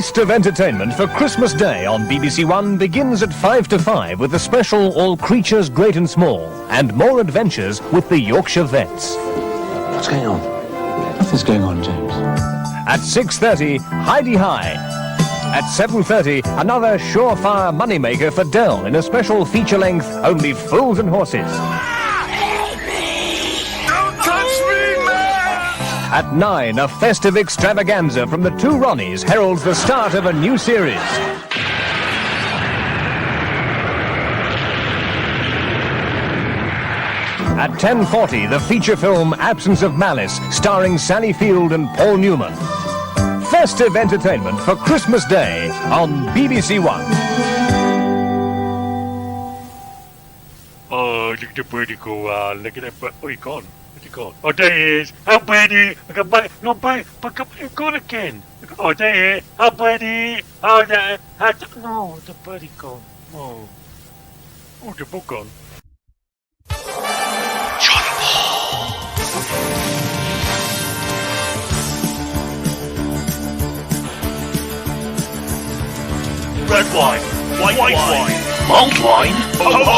feast of entertainment for Christmas Day on BBC One begins at 5 to 5 with the special All Creatures Great and Small and more adventures with the Yorkshire Vets. What's going on? Nothing's going on, James. At 6:30, Heidi High. At 7:30, another surefire moneymaker for Dell in a special feature-length Only Fools and Horses. Don't touch me, man! At 9, a festive extravaganza from the two Ronnies heralds the start of a new series. At 10:40, the feature film Absence of Malice, starring Sally Field and Paul Newman. Festive entertainment for Christmas Day on BBC One. Oh, look at the birdie go on. Look at that bird. Oh, he gone. Where's he gone? Oh, there he is. How birdie? I got birdie. No, birdie. But he's gone again. Oh, there he is. How birdie? Oh, there. No, the birdie gone. Oh. Oh, the book gone. Red wine, white wine, mulled wine, ho ho ho!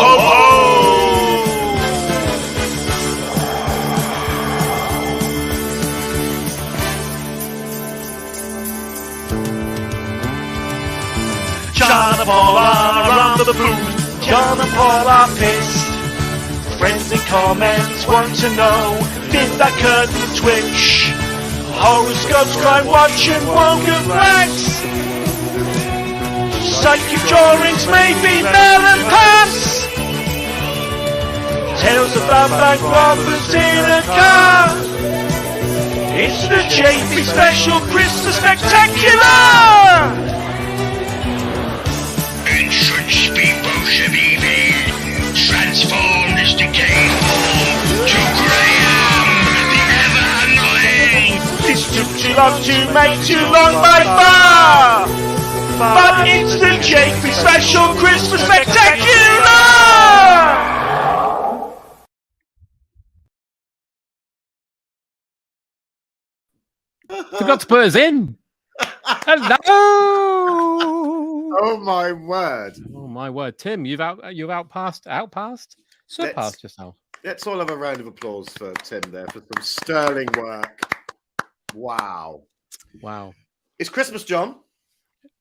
John and Paul are around the booth. John and Paul are pissed. Friends in comments want to know, did that curtain twitch? Horoscopes, crime watching, woken facts. Psychic drawings, maybe melon pass. Tales about bank robbers in a car. It's the JP Special Christmas Spectacular. Ancient speedboats have even transformed this decayed form to Graham, the ever-annoying. This took too long to make, too long by far. But it's the JP Special Christmas Spectacular! Forgot to put us in. Hello. Oh my word! Oh my word, Tim, you've surpassed yourself. Let's all have a round of applause for Tim there for some sterling work. Wow! Wow. It's Christmas, John.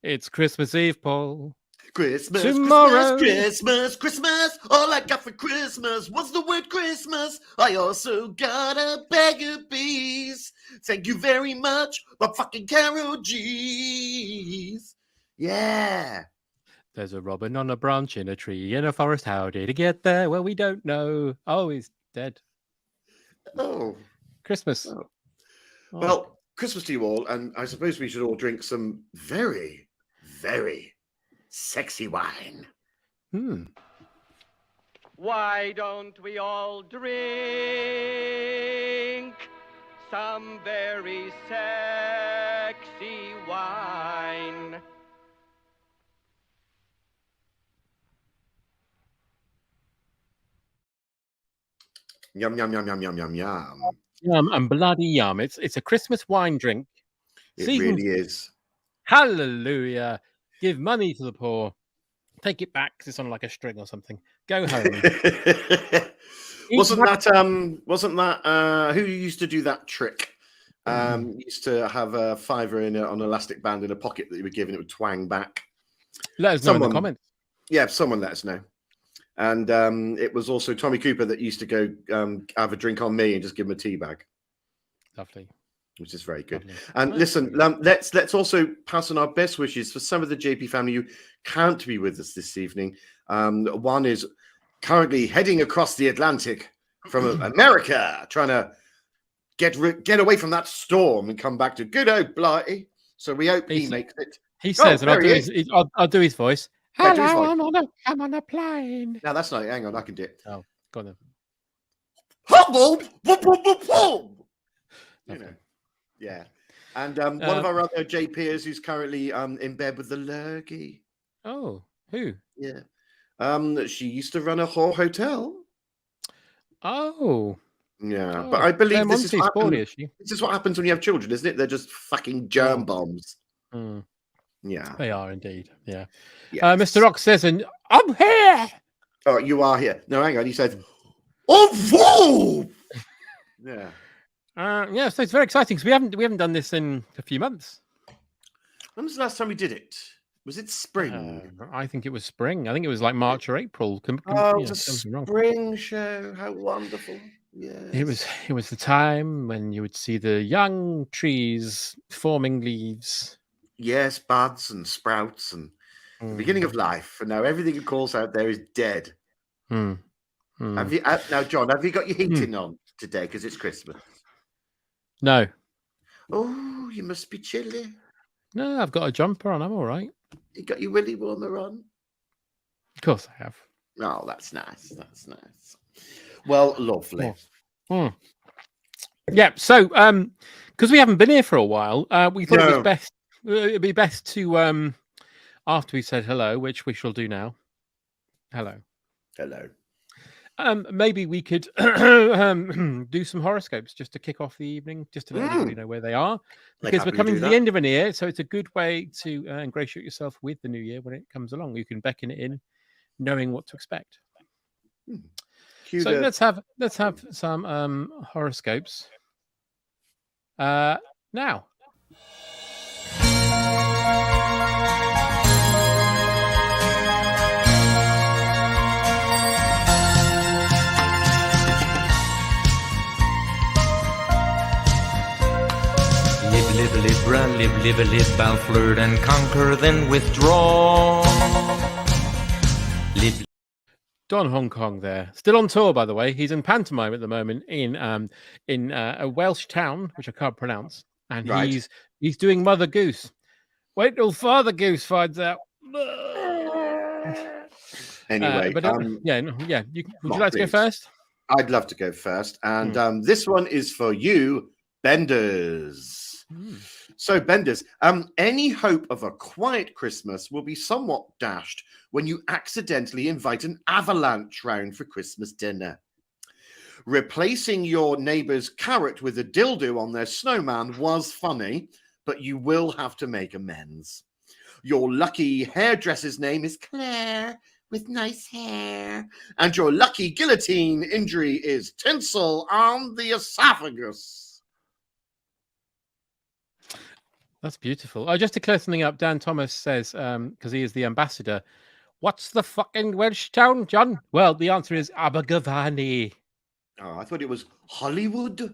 It's Christmas Eve, Paul. Christmas, Tomorrow. Christmas, Christmas. All I got for Christmas was the word Christmas. I also got a bag of bees. Thank you very much, but fucking Carol G's. Yeah. There's a robin on a branch in a tree in a forest. How did he get there? Well, we don't know. Oh, he's dead. Oh. Christmas. Oh. Oh. Well, Christmas to you all, and I suppose we should all drink some very, very sexy wine. Why don't we all drink some very sexy wine? Yum, yum, yum, yum, yum, yum, yum. Yum and bloody yum. It's a Christmas wine drink. It Season- really is. Hallelujah. Give money to the poor. Take it back 'cause it's on like a string or something. Go home. Wasn't that who used to do that trick? Used to have a fiver on an elastic band in a pocket that you were given, it would twang back. Let us know in the comments. Yeah, someone let us know. And it was also Tommy Cooper that used to go have a drink on me and just give him a tea bag. Lovely. Which is very good. Lovely. And listen, let's also pass on our best wishes for some of the JP family who can't be with us this evening. One is currently heading across the Atlantic from America, trying to get away from that storm and come back to good old Blighty. So we hope he makes it. He says, and there he is. I'll do his voice. Yeah, do his Hello, voice. I'm on a plane. No, that's not it. Hang on, I can do it. Oh, go on then. You know, yeah. And one of our other JPers who's currently in bed with the lurgy. Oh, who? Yeah. She used to run a whore hotel. Oh. Yeah, but I believe this is, sporty, is she? this is what happens when you have children, isn't it? They're just fucking germ bombs. Hmm. Yeah. They are indeed. Yeah. Yes. Mr. Rock says, and I'm here. Oh, you are here. No, hang on. He said, "Oh, whoa!" Yeah. Yeah, so it's very exciting because we haven't done this in a few months. When was the last time we did it? Was it spring? I think it was spring. I think it was like March or April. Oh, You it know, was a something wrong. spring show. How wonderful. Yes. It was the time when you would see the young trees forming leaves. Yes, buds and sprouts and the beginning of life. And now everything it calls out there is dead. Mm. Have you now, John? Have you got your heating on today because it's Christmas? No. Oh, you must be chilly. No, I've got a jumper on. I'm all right. You got your willy warmer on. Of course I have. Oh, that's nice. That's nice. Well, lovely. Yeah. So, because we haven't been here for a while, we thought it was best. It'd be best to after we said hello, which we shall do now. Hello. Hello. Maybe we could do some horoscopes just to kick off the evening, just to let everybody know where they are, because we're coming to the end of an year, so it's a good way to ingratiate yourself with the new year when it comes along. You can beckon it in, knowing what to expect. So let's have some horoscopes now. Live, Libra, live, I'll flirt and conquer, then withdraw. Live. Don Hong Kong there. Still on tour, by the way. He's in pantomime at the moment in a Welsh town, which I can't pronounce. And he's doing Mother Goose. Wait till Father Goose finds out. Anyway, would you like to go first? I'd love to go first. And this one is for you, Benders. So, Benders, any hope of a quiet Christmas will be somewhat dashed when you accidentally invite an avalanche round for Christmas dinner. Replacing your neighbour's carrot with a dildo on their snowman was funny, but you will have to make amends. Your lucky hairdresser's name is Claire, with nice hair, and your lucky guillotine injury is tinsel on the esophagus. That's beautiful. Oh, just to clear something up, Dan Thomas says, because he is the ambassador, what's the fucking Welsh town, John? Well, the answer is Abergavenny. Oh, I thought it was Hollywood.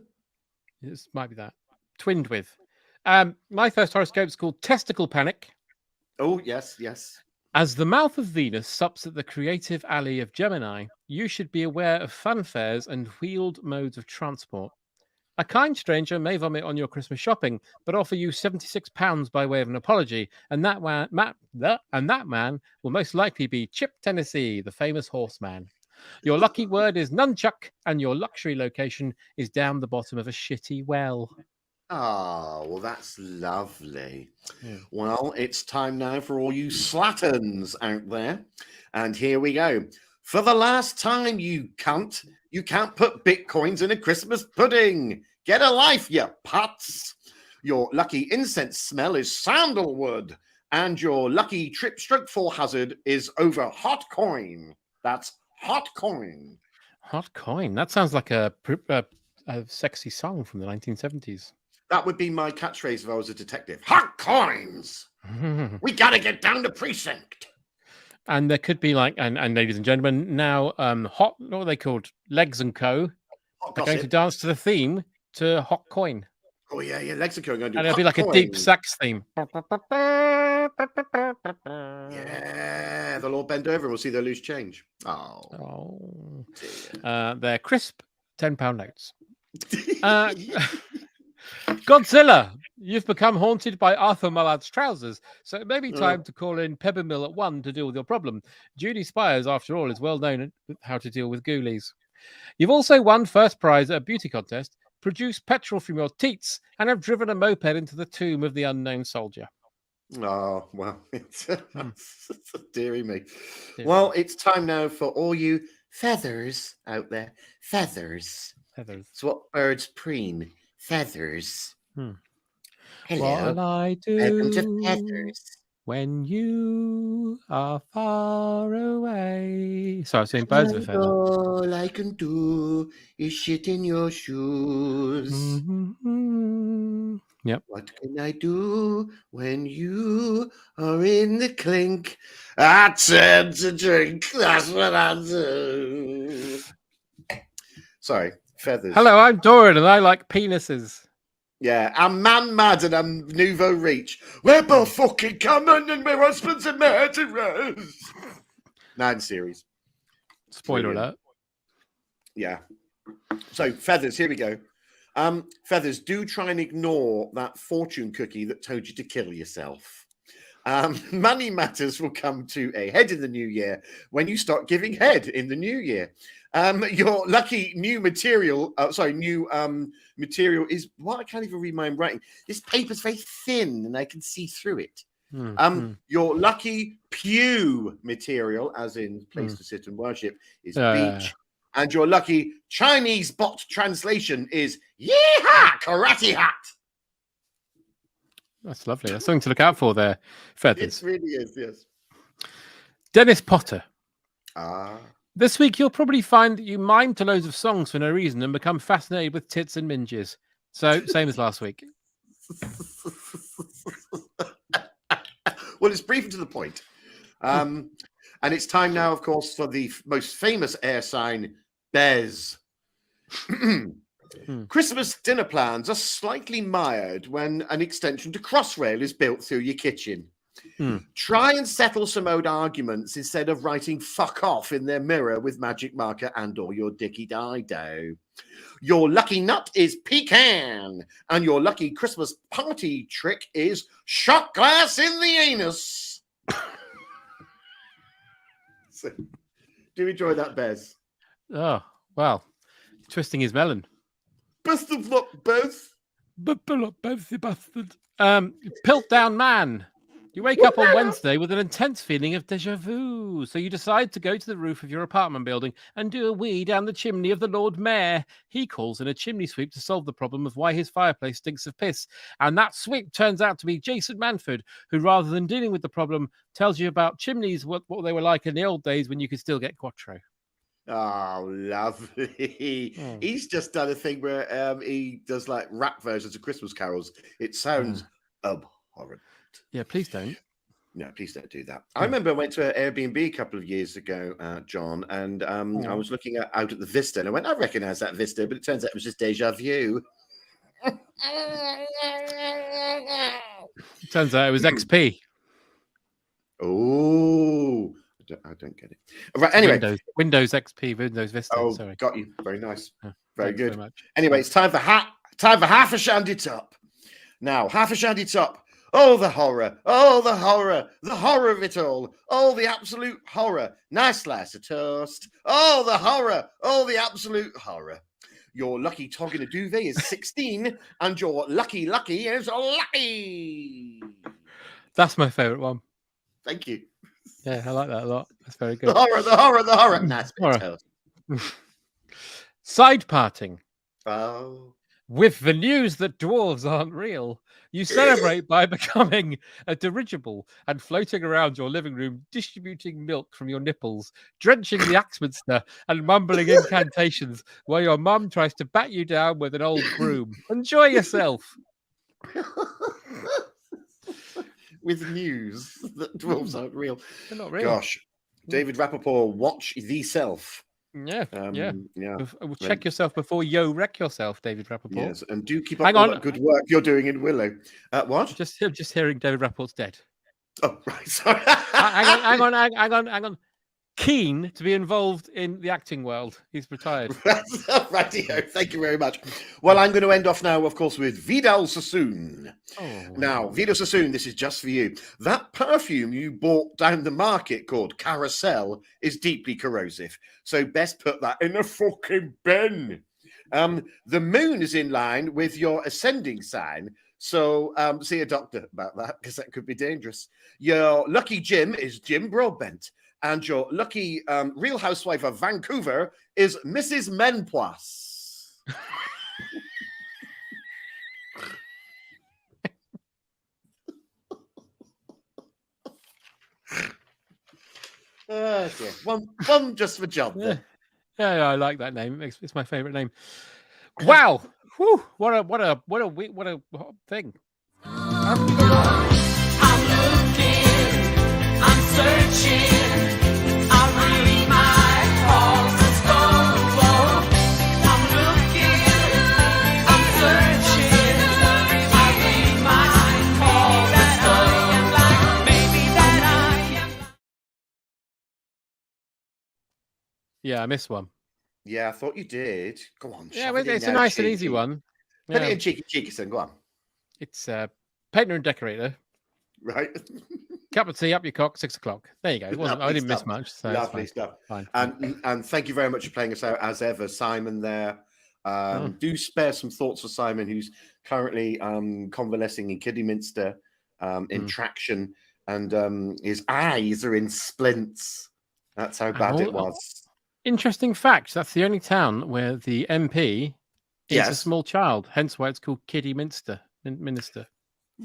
This might be that. Twinned with. My first horoscope is called Testicle Panic. Oh, yes, yes. As the mouth of Venus sups at the creative alley of Gemini, you should be aware of funfairs and wheeled modes of transport. A kind stranger may vomit on your Christmas shopping, but offer you £76 by way of an apology, and that man will most likely be Chip Tennessee, the famous horseman. Your lucky word is nunchuck, and your luxury location is down the bottom of a shitty well. Oh, well, that's lovely. Well, it's time now for all you slatterns out there. And here we go. For the last time, you cunt, you can't put bitcoins in a Christmas pudding. Get a life, you putz. Your lucky incense smell is sandalwood. And your lucky trip/stroke fall hazard is over hot coin. That's hot coin. Hot coin. That sounds like a sexy song from the 1970s. That would be my catchphrase if I was a detective. Hot coins. We got to get down to precinct. And there could be like, and ladies and gentlemen, now hot, what are they called? Legs and Co. are going to dance to the theme to Hot Coin. Oh, yeah, Legs and Co. are going to do and it'll be like coin. A deep sax theme. Yeah, they'll all bend over and we'll see their loose change. Oh. They're crisp £10 notes. Godzilla, you've become haunted by Arthur Mullard's trousers, so it may be time to call in Peppermill at 1 to deal with your problem. Judy Spires, after all, is well known at how to deal with ghoulies. You've also won first prize at a beauty contest, produced petrol from your teats, and have driven a moped into the tomb of the unknown soldier. Oh, well, it's dearie me. Well, it's time now for all you feathers out there. Feathers. It's what birds preen. Feathers. Hello. What I do. Welcome to Feathers. when you are far away. Sorry, I was saying birds of a feather. All I can do is shit in your shoes. Mm-hmm. Yep. What can I do when you are in the clink? I turn to drink. That's what I do. Sorry, feathers. Hello, I'm Doran, and I like penises. Yeah, I'm man mad and I'm nouveau reach. We're both fucking coming and we're husbands and murderers. 9 series. Spoiler Brilliant. alert. Yeah. So feathers, here we go. Feathers, do try and ignore that fortune cookie that told you to kill yourself. Money matters will come to a head in the new year when you start giving head in the new year. Your lucky new material, material is what I can't even read my own writing. This paper's very thin and I can see through it. Your lucky pew material, as in place to sit and worship, is beach. And your lucky Chinese bot translation is yeehaw, karate hat. That's lovely. That's something to look out for there, feathers. It really is, yes. Dennis Potter. Ah. This week, you'll probably find that you mime to loads of songs for no reason and become fascinated with tits and minges. So, same as last week. Well, it's brief and to the point. And it's time now, of course, for the most famous air sign, Bez. Christmas dinner plans are slightly mired when an extension to Crossrail is built through your kitchen. Try and settle some old arguments instead of writing fuck off in their mirror with magic marker and or your dicky dido. Your lucky nut is pecan, and your lucky Christmas party trick is shot glass in the anus. So, do you enjoy that, Bez? Oh, well, twisting his melon. Best of luck, Bez. Both bastard. Piltdown Man. You wake up on Wednesday with an intense feeling of deja vu, so you decide to go to the roof of your apartment building and do a wee down the chimney of the Lord Mayor. He calls in a chimney sweep to solve the problem of why his fireplace stinks of piss, and that sweep turns out to be Jason Manford, who, rather than dealing with the problem, tells you about chimneys, what they were like in the old days when you could still get Quattro. Oh, lovely. He's just done a thing where he does like rap versions of Christmas carols. It sounds abhorrent. Yeah, please don't. No, please don't do that. I remember I went to an Airbnb a couple of years ago, John, and I was looking out at the vista, and I went, I recognize that vista, but it turns out it was just deja vu. Turns out it was XP. Oh, I don't get it. Right, anyway. Windows XP, Windows Vista. Oh, sorry. Got you. Very nice. Very Thanks good. very much. Anyway, it's time for half a shandy top. Now, half a shandy top. Oh, the horror. Oh, the horror. The horror of it all. Oh, the absolute horror. Nice slice of toast. Oh, the horror. Oh, the absolute horror. Your lucky tog in a duvet is 16, and your lucky is lucky. That's my favourite one. Thank you. Yeah, I like that a lot. That's very good. The horror. Nice bit of toast. Side parting. Oh. With the news that dwarves aren't real, you celebrate by becoming a dirigible and floating around your living room, distributing milk from your nipples, drenching the Axminster and mumbling incantations while your mum tries to bat you down with an old broom. Enjoy yourself. With news that dwarves aren't real. They're not real. Gosh. David Rappaport, watch themself. Yeah. Yeah. Check yourself before you wreck yourself, David Rappaport. Yes, and do keep up all that good work you're doing in Willow. What? Just hearing David Rappaport's dead. Oh, right. Sorry. hang on. Keen to be involved in the acting world. He's retired. Rightio. Thank you very much. Well, I'm going to end off now, of course, with Vidal Sassoon. Now, Vidal Sassoon, this is just for you. That perfume you bought down the market called Carousel is deeply corrosive. So best put that in a fucking bin. The moon is in line with your ascending sign. So see a doctor about that because that could be dangerous. Your lucky Jim is Jim Broadbent. And your lucky Real Housewife of Vancouver is Mrs. Menpoise. Oh, dear. One just for John. Yeah. Then. Yeah, I like that name. It's my favorite name. Wow. Whew, what a thing. I'm looking, I'm searching, I read my horoscope. I'm looking, I'm searching, I read my horoscope. Maybe that I am. Yeah, I missed one. Yeah, I thought you did. Go on. Yeah, shove it in it's a now, nice and easy cheeky. one. Put Yeah, it in cheeky, son. Go on. it's painter and decorator. Right. Cup of tea up your cock, 6 o'clock. There you go. It wasn't, I Lovely didn't miss stuff. much. So it's Lovely fine. stuff. Fine. And thank you very much for playing us out as ever, Simon. There. Do spare some thoughts for Simon, who's currently convalescing in Kidderminster in traction, and his eyes are in splints. That's how bad it was. Interesting fact. That's the only town where the MP is a Yes. small child. Hence why it's called Kidderminster. Minister.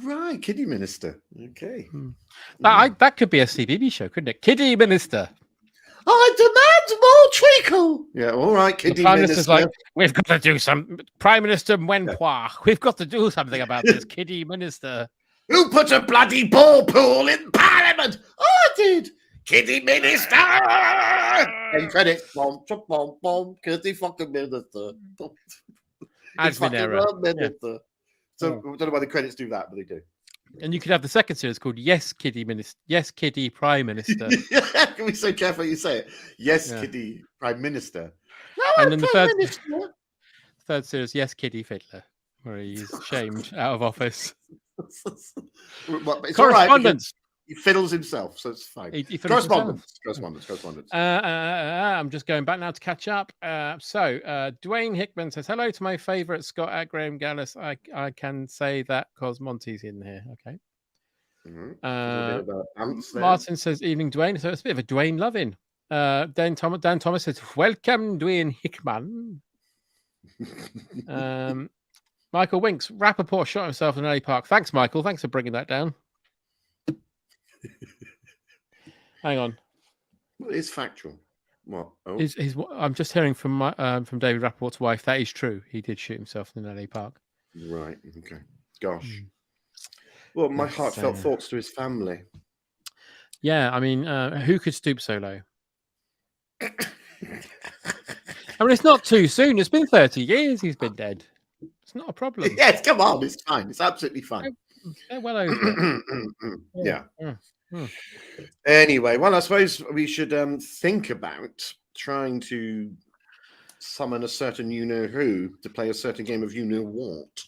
Right, Kidderminster. Okay. That could be a CBB show, couldn't it? Kidderminster. I demand more treacle. Yeah, all right, The Prime Minister's Kidderminster. like, we've got to do some. Prime Minister Mwenpwa, we've got to do something about this. Kidderminster. Who put a bloody ball pool in Parliament? I did. Kidderminster. And credits. Bomb, bomb, bomb. Kiddy fucking minister. Admin Fucking error. minister. So I don't know why the credits do that, but they do. And you could have the second series called Yes, Kiddie Minister. Yes, Kiddie Prime Minister. Can we so careful you say it? Yes, Yeah. Kiddie Prime Minister. And then the third series, Yes, Kiddie Fiddler, where he's shamed out of office. Well, it's all right because Correspondence. he fiddles himself, so it's fine. He fiddles himself. Correspondence. I'm just going back now to catch up. Dwayne Hickman says, hello to my favourite Scott at Graham Gallus. I can say that because Monty's in here. Okay. Martin says, evening, Dwayne. So it's a bit of a Dwayne loving. Dan Thomas says, welcome, Dwayne Hickman. Michael Winks, Rappaport shot himself in LA Park. Thanks, Michael. Thanks for bringing that down. Hang on. Well, it's factual. What? Oh. I'm just hearing from David Rappaport's wife. That is true. He did shoot himself in LA Park. Right. Okay. Gosh. Well, my heartfelt thoughts to his family. Yeah, I mean, who could stoop so low? I mean, it's not too soon. It's been 30 years he's been dead. It's not a problem. Yes, come on. It's fine. It's absolutely fine. They're well over it. Yeah. Anyway, well, I suppose we should think about trying to summon a certain you-know-who to play a certain game of you-know-what.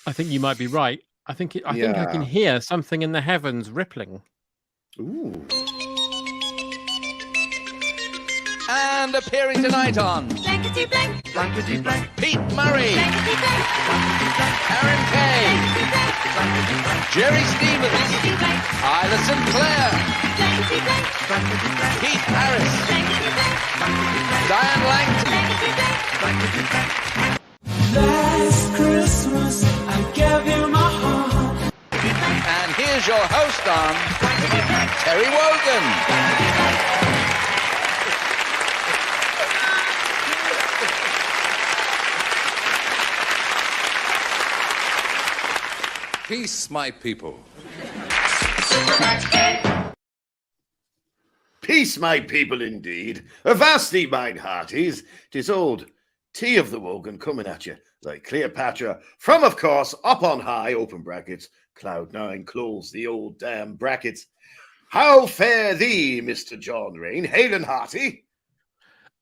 I think you might be right. I think I can hear something in the heavens rippling. Ooh. And appearing tonight on Blankety blank, Blankety Blank, Pete Murray, blankety blank, Aaron Kay, blankety blank, Jerry Stevens, blankety blank, Isla Sinclair, blankety blank, Keith Harris, blankety blank, Diane Langton. blankety blank. Last Christmas, I gave you my heart. And here's your host on Terry Wogan. Peace, my people. Peace, my people, indeed. Avast thee, mine hearties. 'Tis old tea of the Wogan coming at you, like Cleopatra, from, of course, up on high, open brackets, Cloud9, close the old damn brackets. How fare thee, Mr. John Rain? Hail and hearty.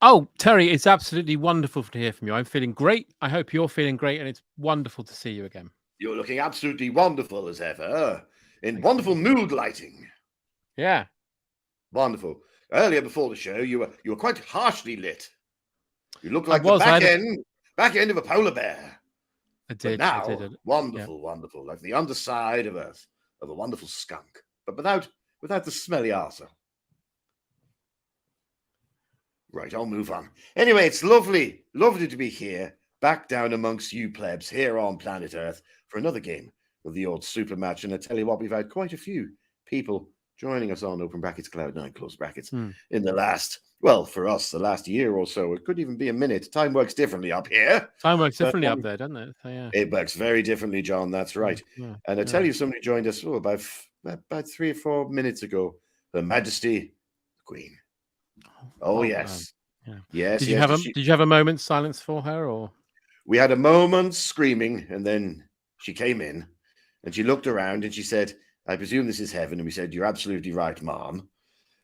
Oh, Terry, it's absolutely wonderful to hear from you. I'm feeling great. I hope you're feeling great, and it's wonderful to see you again. You're looking absolutely wonderful as ever, in wonderful mood lighting. Yeah. Wonderful. Earlier before the show, you were quite harshly lit. You look like was, the back end of a polar bear. I did. But now, I did. wonderful, wonderful, like the underside of a wonderful skunk, but without the smelly arsehole. Right, I'll move on. Anyway, it's lovely to be here, back down amongst you plebs here on planet Earth for another game of the old super match. And I tell you what, we've had quite a few people joining us on open brackets, Cloud9, close brackets, Hmm. in the last, well, for us, the last year or so. It could even be a minute. Time works differently up here. Time works But, differently up there, doesn't it? So, yeah. It works very differently, John. That's right. Yeah, And I tell you, somebody joined us about 3 or 4 minutes ago. Her Majesty, the Queen. Oh yes, yeah. yes. Did yes. you have a moment's silence for her, or We had a moment screaming, and then she came in, and she looked around, and she said, "I presume this is heaven." And we said, "You're absolutely right, Mom."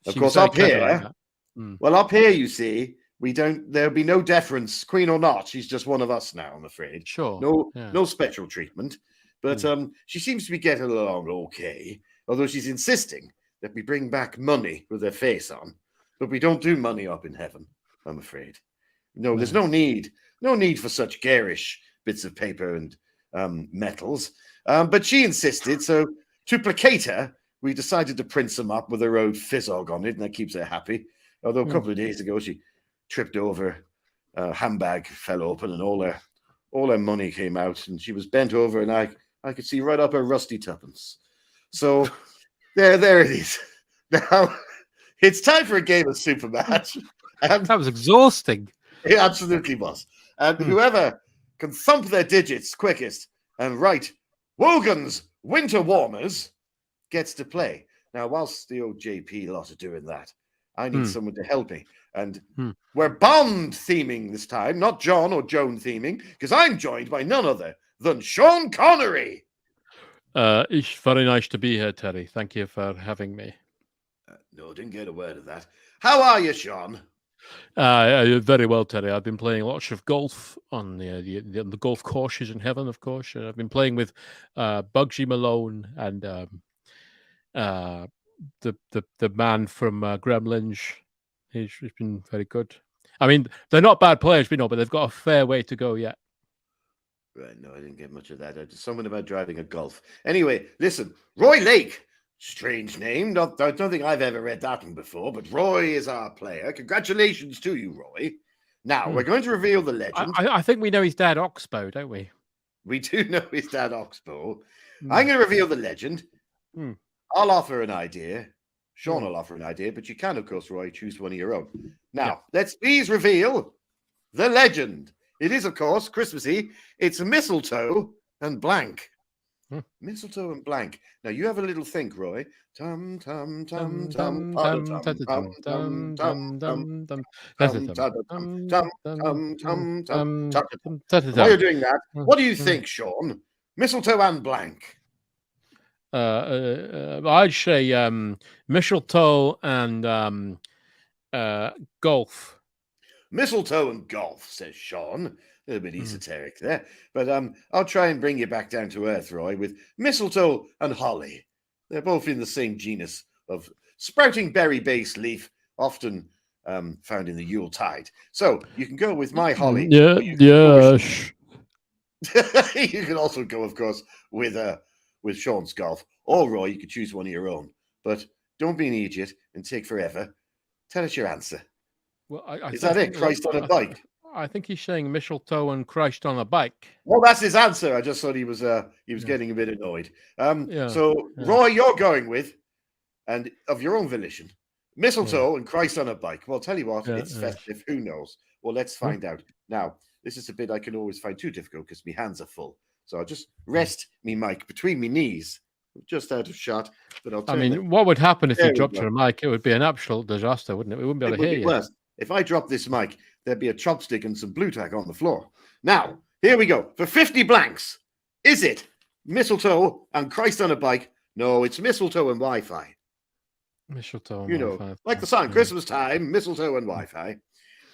Of She course, was very up clever like here, that. Mm. well, up here, you see, we don't. There'll be no deference, Queen or not. She's just one of us now. I'm afraid. Sure. No, Yeah. no special treatment. But she seems to be getting along okay. Although she's insisting that we bring back money with her face on, but we don't do money up in heaven. I'm afraid. No, there's no need for such garish bits of paper and metals. But she insisted, so to placate her, we decided to print some up with her own fizzog on it, and that keeps her happy. Although a couple of days ago she tripped over, a handbag fell open, and all her money came out, and she was bent over, and I could see right up her rusty tuppence. So there it is. Now it's time for a game of super match. That was exhausting. It absolutely was. And whoever can thump their digits quickest and write Wogan's Winter Warmers gets to play. Now, whilst the old JP lot are doing that, I need someone to help me. And we're Bond theming this time, not John or Joan theming, because I'm joined by none other than Sean Connery. It's very nice to be here, Terry. Thank you for having me. No, didn't get a word of that. How are you, Sean? Very well, Terry. I've been playing lots of golf on the golf courses in heaven, of course. I've been playing with Bugsy Malone and the man from Gremlins. He's been very good. I mean, they're not bad players, but they've got a fair way to go yet. Right, no, I didn't get much of that. Just something about driving a Golf. Anyway, listen, Roy Lake. Strange name. I don't think I've ever read that one before, but Roy is our player. Congratulations to you, Roy. Now, we're going to reveal the legend. I think we know his dad, Oxbow, don't we? We do know his dad, Oxbow. I'm going to reveal the legend. I'll offer an idea. Sean will offer an idea, but you can, of course, Roy, choose one of your own. Now, let's please reveal the legend. It is, of course, Christmassy. It's mistletoe and blank. Mistletoe and blank. Now you have a little think, Roy. Tum tum tum tum tum tum tum tum tum tum tum. While you're doing that, what do you think, Sean? Mistletoe and blank. I'd say mistletoe and golf. Mistletoe and golf, says Sean. A little bit esoteric there. But I'll try and bring you back down to earth, Roy, with mistletoe and holly. They're both in the same genus of sprouting berry-based leaf, often found in the Yule tide. So you can go with my holly. Yes. You can also go, of course, with Sean's golf. Or, Roy, you could choose one of your own. But don't be an idiot and take forever. Tell us your answer. Well, is that it? Christ on a bike? I think he's saying mistletoe and Christ on a bike. Well, that's his answer. I just thought he was getting a bit annoyed. Roy, you're going with, and of your own volition, mistletoe and Christ on a bike. Well, tell you what, it's festive. Who knows? Well, let's find out. Now, this is a bit I can always find too difficult because my hands are full. So I'll just rest me mic between my knees, just out of shot. But what would happen if you dropped your mic? It would be an absolute disaster, wouldn't it? We wouldn't be able to hear you. Worse. If I drop this mic, there'd be a chopstick and some blue tack on the floor. Now, here we go. For 50 blanks, is it mistletoe and Christ on a bike? No, it's mistletoe and Wi-Fi. Mistletoe and Wi-Fi. Like the song, Christmas time, mistletoe and Wi-Fi.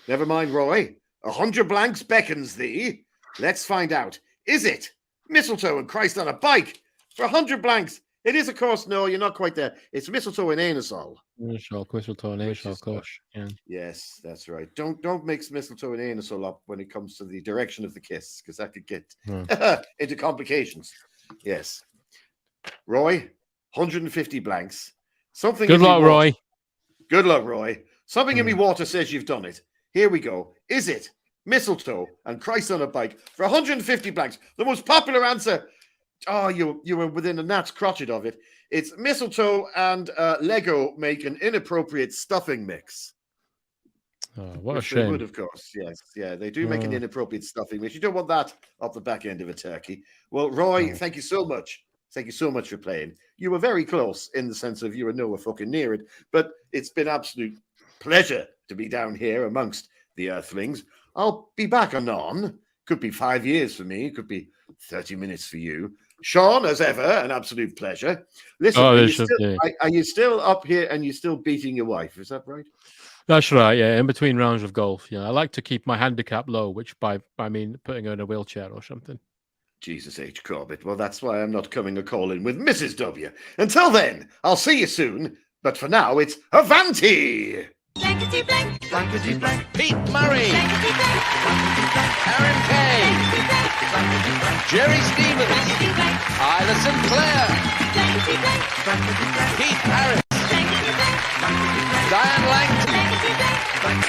Never mind, Roy. 100 blanks beckons thee. Let's find out. Is it mistletoe and Christ on a bike? For 100 blanks, it is, of course, no, you're not quite there. It's mistletoe and anisole. Mistletoe and anisole, of course. Yeah. Yes, that's right. Don't mix mistletoe and anisole up when it comes to the direction of the kiss, because that could get into complications. Yes. Roy, 150 blanks. Something. Good luck, Roy. Good luck, Roy. Something in me water says you've done it. Here we go. Is it mistletoe and Christ on a bike for 150 blanks? The most popular answer. Oh, you were within a gnat's crotchet of it. It's mistletoe and Lego make an inappropriate stuffing mix. Oh, what a Which they would, shame. of course. Yes, yeah, they do make an inappropriate stuffing mix. You don't want that off the back end of a turkey. Well, Roy, No. thank you so much. Thank you so much for playing. You were very close in the sense of you were nowhere fucking near it, but it's been absolute pleasure to be down here amongst the Earthlings. I'll be back anon. Could be 5 years for me. Could be 30 minutes for you. Sean, as ever, an absolute pleasure. Listen, are you still up here and you're still beating your wife? Is that right? That's right, yeah. In between rounds of golf, yeah. I like to keep my handicap low, which I mean putting her in a wheelchair or something. Jesus H. Corbett. Well, that's why I'm not coming a call in with Mrs. W. Until then, I'll see you soon. But for now, it's Avanti! Blankety blank, blankety blank, Pete Murray, blankety blank, blankety blank, Aaron Kay, blankety blank, Jerry Stevens, blankety blank, Isla Sinclair, blankety blank, blankety blank, Pete Harris, blankety blank, blankety blank, Diane Langton. blankety blank,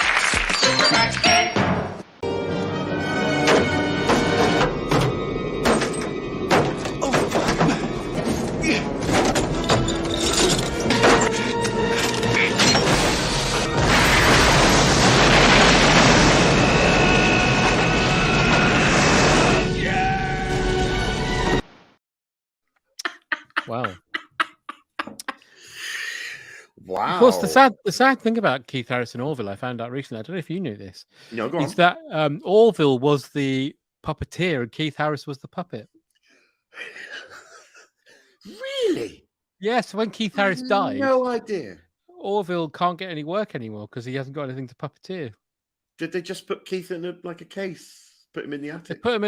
Wow. Wow. Of course, the sad thing about Keith Harris and Orville, I found out recently, I don't know if you knew this, No, go on. is that Orville was the puppeteer and Keith Harris was the puppet. Really? Yes, when Keith Harris died, No idea. Orville can't get any work anymore because he hasn't got anything to puppeteer. Did they just put Keith in a case? Put him in the They attic? put him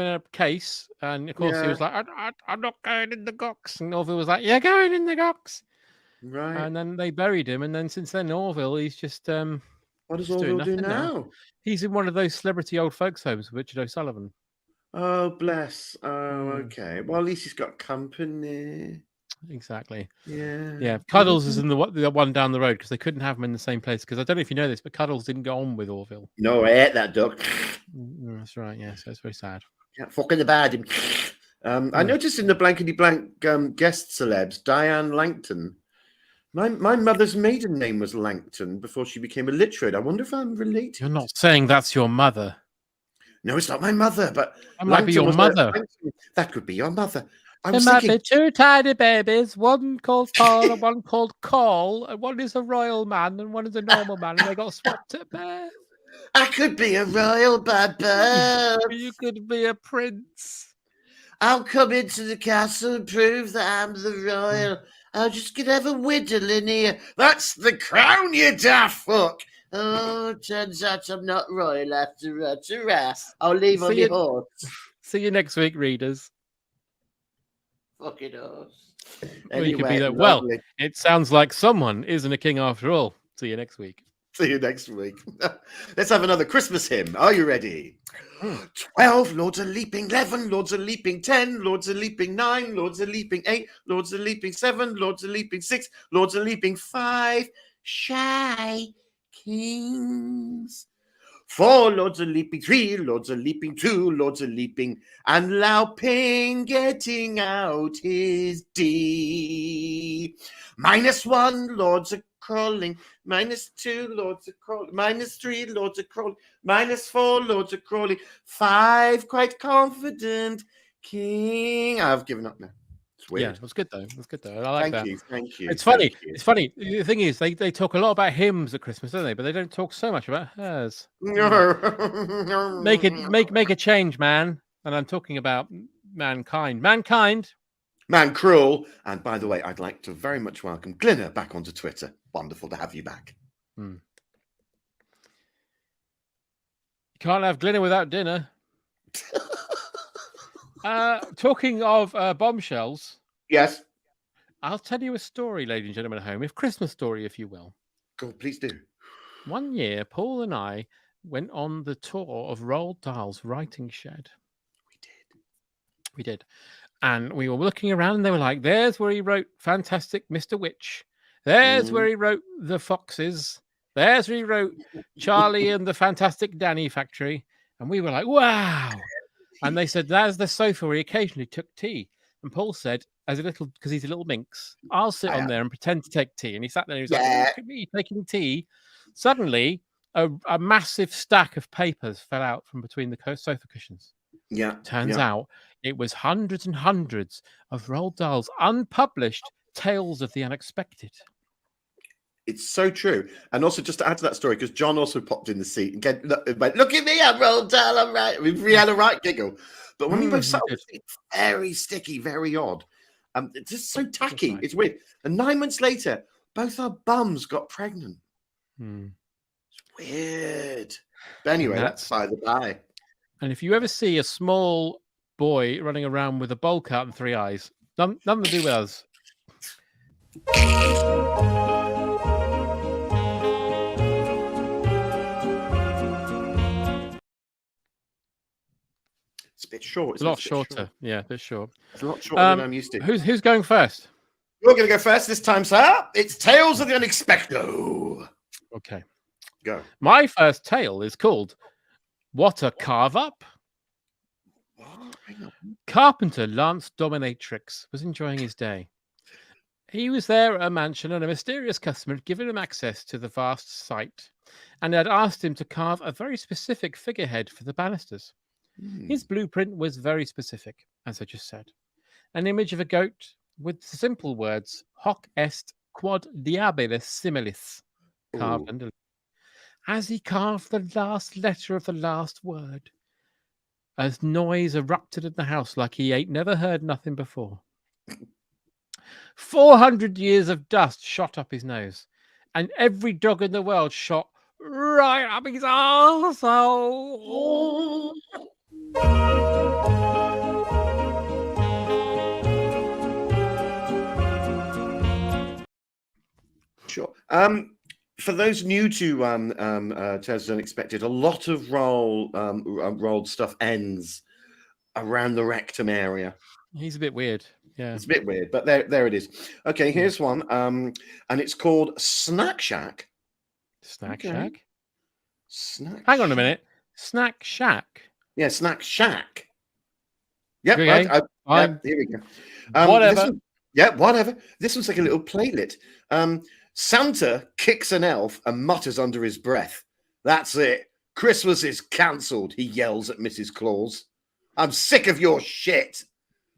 in a case, and of course he was like, I'm not going in the Gox. And Orville was like, you're going in the Gox. Right. And then they buried him. And then since then, Orville, he's just what does just doing Orville do nothing now? He's in one of those celebrity old folks' homes with Richard O'Sullivan. Oh, bless. Oh, okay. Well, at least he's got company. Exactly. Yeah. Yeah. Cuddles is in the one down the road because they couldn't have him in the same place. Because I don't know if you know this, but Cuddles didn't go on with Orville. No, I ate that duck. That's right. Yeah. So it's very sad. Yeah, fucking about him. I noticed in the blankety blank guest celebs, Diane Langton. My mother's maiden name was Langton before she became illiterate. I wonder if I'm related. You're not saying that's your mother. No, it's not my mother, but that might be your mother. That could be your mother. There might be two tiny babies, one called Paul and one called Cole, and one is a royal man and one is a normal man, and they got swapped at birth. I could be a royal by birth. You could be a prince. I'll come into the castle and prove that I'm the royal. I'll just get have a whittle in here. That's the crown, you daft fuck. Oh, turns out I'm not royal after all. I'll leave on the horse. See you next week, readers. Fucking horse. Well, you could be that. Well, it sounds like someone isn't a king after all. See you next week. See you next week. Let's have another Christmas hymn. Are you ready? 12 lords are leaping, 11 lords are leaping, 10 lords are leaping, 9 lords are leaping, 8 lords are leaping, 7 lords are leaping, 6 lords are leaping, 5 shy kings. 4 lords are leaping, 3 lords are leaping, 2 lords are leaping, and Lao Ping getting out his D. -1 lords are crawling, -2 lords are crawling, -3 lords are crawling, -4 lords are crawling, 5 quite confident king. I've given up now. It's weird. Yeah, it was good though. It was good though. I like that. Thank you. It's funny. It's funny. The thing is, they talk a lot about hymns at Christmas, don't they? But they don't talk so much about hers. Make a change, man. And I'm talking about mankind. Man cruel. And by the way, I'd like to very much welcome Glinner back onto Twitter. Wonderful to have you back. You can't have Glinner without dinner. Talking of bombshells. Yes. I'll tell you a story, ladies and gentlemen at home. A Christmas story, if you will. Go, please do. One year, Paul and I went on the tour of Roald Dahl's writing shed. We did. And we were looking around and they were like, there's where he wrote Fantastic Mr. Witch. There's where he wrote The Foxes. There's where he wrote Charlie and the Fantastic Danny Factory. And we were like, wow. And they said, that's the sofa where he occasionally took tea. And Paul said, as a little, because he's a little minx, I'll sit I on am. there and pretend to take tea. And he sat there and he was Yeah. like, look at me taking tea. Suddenly, a massive stack of papers fell out from between the sofa cushions. Yeah. Turns yeah. out it was hundreds and hundreds of Roald Dahl's unpublished tales of the unexpected. It's so true. And also, just to add to that story, because John also popped in the seat and went, look at me, I'm Roald Dahl, I'm right. We had a right giggle. But when we both sat on the seat, very sticky, very odd. It's just so tacky. right. It's weird. And 9 months later, both our bums got pregnant. Hmm. It's weird. But anyway, that's by the by. And if you ever see a small boy running around with a bowl cut and 3 eyes, nothing to do with us. It's a bit short. It's a lot shorter. Yeah, a bit short. It's a lot shorter than I'm used to. Who's going first? You're going to go first this time, sir. It's Tales of the Unexpected. Okay. Go. My first tale is called What a Carve Up. Carpenter Lance Dominatrix was enjoying his day. He was there at a mansion and a mysterious customer had given him access to the vast site and had asked him to carve a very specific figurehead for the banisters. His blueprint was very specific, as I just said. An image of a goat with the simple words, hoc est quod diabilis similis, carved under. As he carved the last letter of the last word, a noise erupted in the house like he ain't never heard nothing before. 400 years of dust shot up his nose, and every dog in the world shot right up his arsehole. Sure. For those new to Tales of the Unexpected, a lot of rolled stuff ends around the rectum area. He's a bit weird. Yeah, it's a bit weird, but there it is. Okay, here's one, and it's called Snack Shack. Snack Shack. Snack. Hang on a minute. Snack Shack. Yeah, Snack Shack. Yep. Okay. Here we go. Whatever. Whatever. This one's like a little playlet. Santa kicks an elf and mutters under his breath, "That's it. Christmas is cancelled," he yells at Mrs. Claus. "I'm sick of your shit."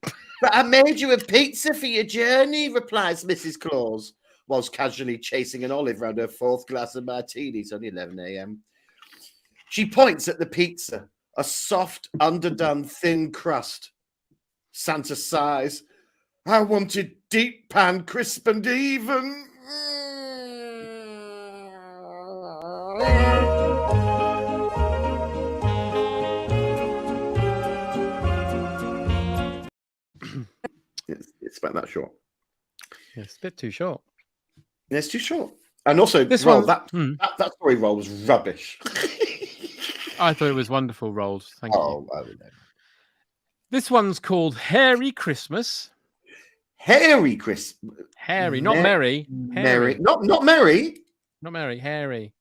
"But I made you a pizza for your journey," replies Mrs. Claus, whilst casually chasing an olive round her 4th glass of martini. It's only 11 a.m. She points at the pizza, a soft, underdone, thin crust. Santa sighs. "I wanted deep pan, crisp and even." It's about that short. Yeah, it's a bit too short. Yeah, it's too short. And also, that story roll was rubbish. I thought it was wonderful, Rolled. Thank you. I don't know. This one's called Hairy Christmas. Hairy Christmas. Hairy, not Merry. Merry. Not Merry. Not Merry, Hairy.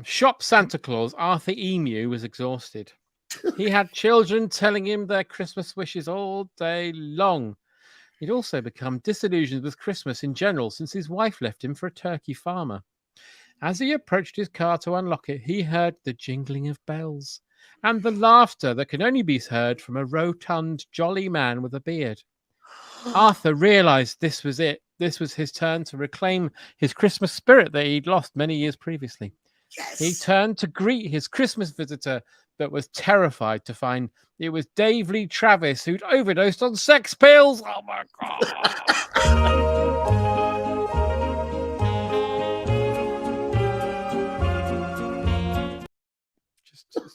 Shop Santa Claus, Arthur Emu, was exhausted. He had children telling him their Christmas wishes all day long. He'd also become disillusioned with Christmas in general since his wife left him for a turkey farmer. As he approached his car to unlock it, he heard the jingling of bells and the laughter that can only be heard from a rotund, jolly man with a beard. Arthur realized this was it. This was his turn to reclaim his Christmas spirit that he'd lost many years previously. Yes. He turned to greet his Christmas visitor, but was terrified to find it was Dave Lee Travis who'd overdosed on sex pills. Oh my God.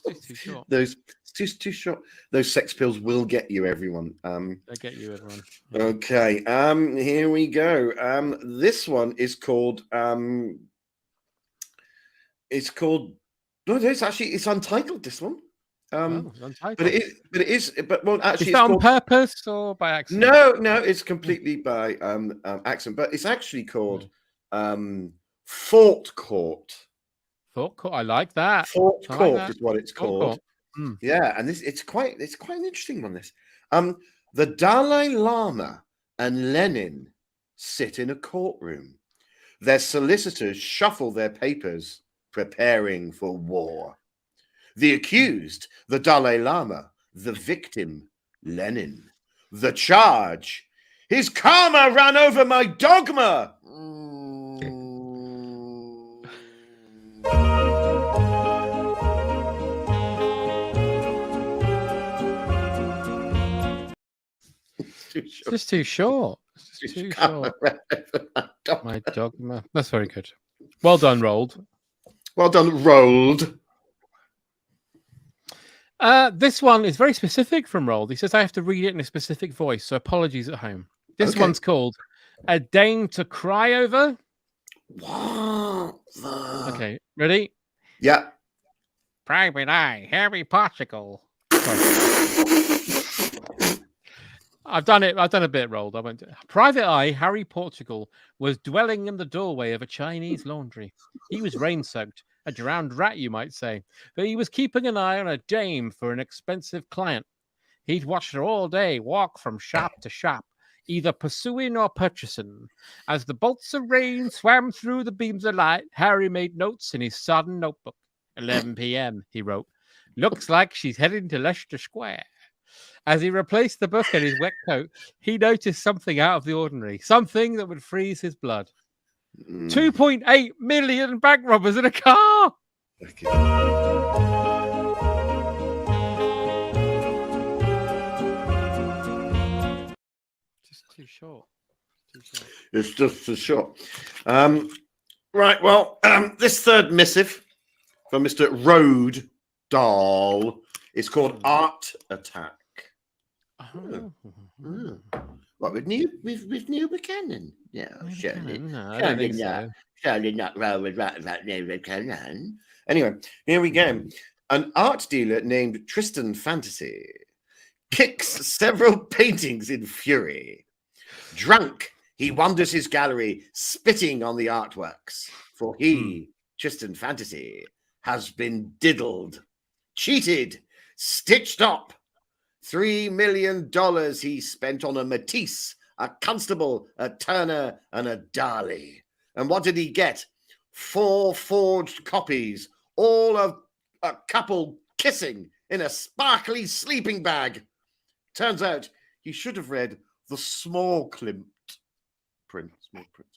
It's too short. Too short. Those sex pills will get you, everyone. They get you, everyone. Yeah. Okay. Here we go. This one is called. It's called. No, it's untitled. This one. Untitled. But it is. But well, actually, is that on purpose or by accident? No, it's completely by accident. But it's actually called Fort Court. Fort Court. I like that. Fort Court is what it's called. Mm. Yeah, and it's quite an interesting one. This The Dalai Lama and Lenin sit in a courtroom. Their solicitors shuffle their papers, preparing for war. The accused, the Dalai Lama. The victim, Lenin. The charge, his karma ran over my dogma. It's just too short. It's just too short. My dogma. That's very good. Well done, Rolled. Well done, Rolled. This one is very specific from Rolled. He says I have to read it in a specific voice, so apologies at home. This one's called A Dame to Cry Over. What the... Okay, ready? Yeah. Private Eye, Harry Portugal. I've done it. I've done a bit, Rolled. I went to... Private Eye, Harry Portugal, was dwelling in the doorway of a Chinese laundry. He was rain-soaked, a drowned rat, you might say, but he was keeping an eye on a dame for an expensive client. He'd watched her all day walk from shop to shop, either pursuing or purchasing. As the bolts of rain swam through the beams of light, Harry made notes in his sodden notebook. 11 p.m., he wrote. Looks like she's heading to Leicester Square. As he replaced the book in his wet coat, he noticed something out of the ordinary, something that would freeze his blood. 2.8 million bank robbers in a car! Just too short. It's just too short. Right, well, this third missive from Mr. Road Dahl is called Art Attack. What with Neil Buchanan? Yeah, surely. No, I don't think so. Surely not Road about Neil Buchanan. Anyway, here we go. An art dealer named Tristan Fantasy kicks several paintings in fury. Drunk, he wanders his gallery, spitting on the artworks. For he, Tristan Fantasy, has been diddled, cheated, stitched up. $3 million he spent on a Matisse, a Constable, a Turner, and a Dali. And what did he get? 4 forged copies, all of a couple kissing in a sparkly sleeping bag. Turns out he should have read the small print. Small print.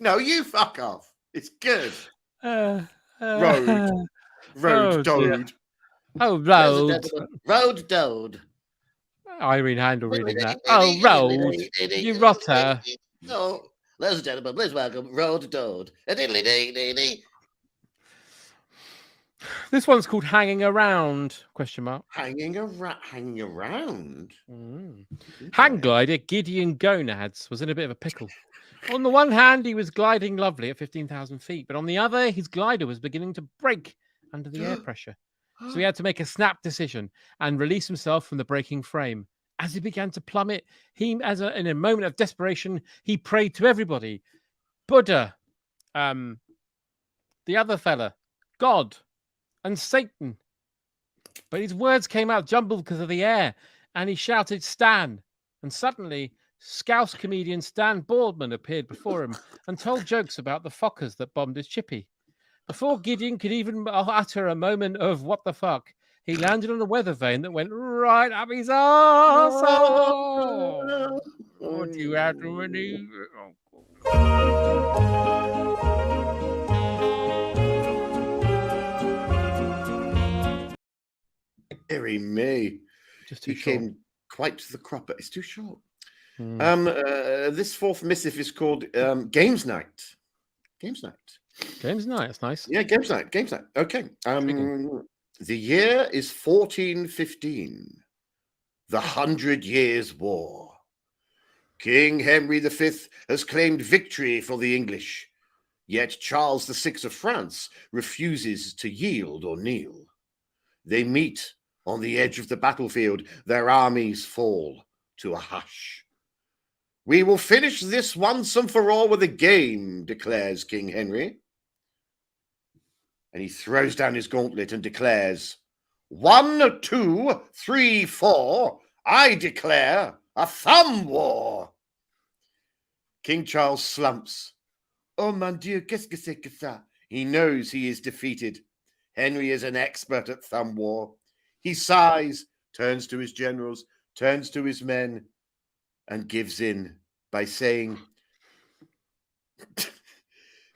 No, you fuck off. It's good. Road Dode. Oh, Road. Road Dode. Irene Handel reading that. Oh, Road. You rotter. Oh, ladies and gentlemen, please welcome Road Dode. This one's called Hanging Around, question mark. Hanging around? Hang glider Gideon Gonads was in a bit of a pickle. On the one hand, he was gliding lovely at 15,000 feet, but on the other, his glider was beginning to break under the air pressure. So he had to make a snap decision and release himself from the breaking frame. As he began to plummet, in a moment of desperation, he prayed to everybody. Buddha, the other fella, God, and Satan. But his words came out jumbled because of the air, and he shouted, Stan. And suddenly, Scouse comedian Stan Boardman appeared before him and told jokes about the Fockers that bombed his chippy. Before Gideon could even utter a moment of what the fuck, he landed on a weather vane that went right up his arse. What do you have to believe? Deary me. Just too he short. Came quite to the cropper. It's too short. This fourth missive is called Games Night. Games Night. Games Night. That's nice. Yeah, Games Night. Games Night. Okay. The year is 1415. The 100 Years' War. King Henry V has claimed victory for the English. Yet Charles VI of France refuses to yield or kneel. They meet on the edge of the battlefield. Their armies fall to a hush. We will finish this once and for all with a game, declares King Henry. And he throws down his gauntlet and declares, 1, 2, 3, 4, I declare a thumb war. King Charles slumps. Oh, mon Dieu, qu'est-ce que c'est que ça? He knows he is defeated. Henry is an expert at thumb war. He sighs, turns to his generals, turns to his men, and gives in by saying,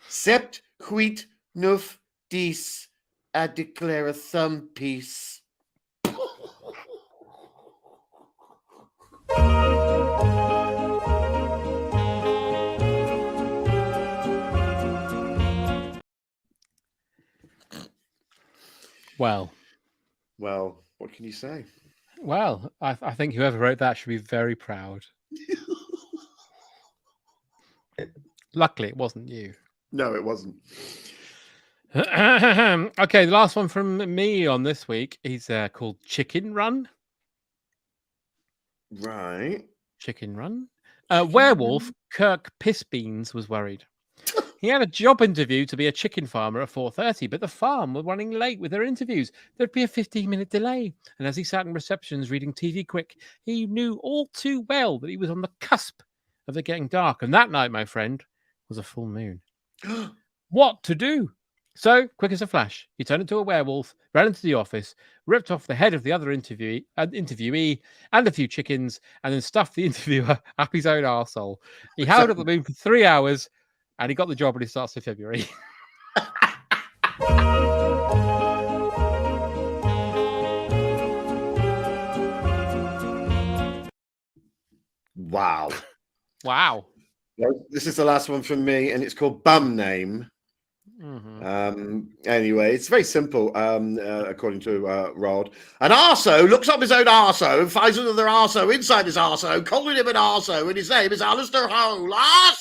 Sept, huit, neuf, dix, I declare a thumb peace. Well, what can you say? Well, I think whoever wrote that should be very proud. Luckily, it wasn't you. No, it wasn't. Okay, the last one from me on this week is called Chicken Run. Right. Chicken Run. Werewolf Kirk Pissbeans was worried. He had a job interview to be a chicken farmer at 4:30, but the farm were running late with their interviews. There'd be a 15-minute delay. And as he sat in receptions reading TV Quick, he knew all too well that he was on the cusp of it getting dark. And that night, my friend, was a full moon. What to do? So, quick as a flash, he turned into a werewolf, ran into the office, ripped off the head of the other interviewee and a few chickens, and then stuffed the interviewer up his own arsehole. He howled at the moon for 3 hours, and he got the job, and he starts in February. Wow. Wow. Well, this is the last one from me, and it's called Bum Name. Anyway, it's very simple, according to Rod. An arso looks up his own arso and finds another arso inside his arso, calling him an arso, and his name is Alistair Hole. Arsos!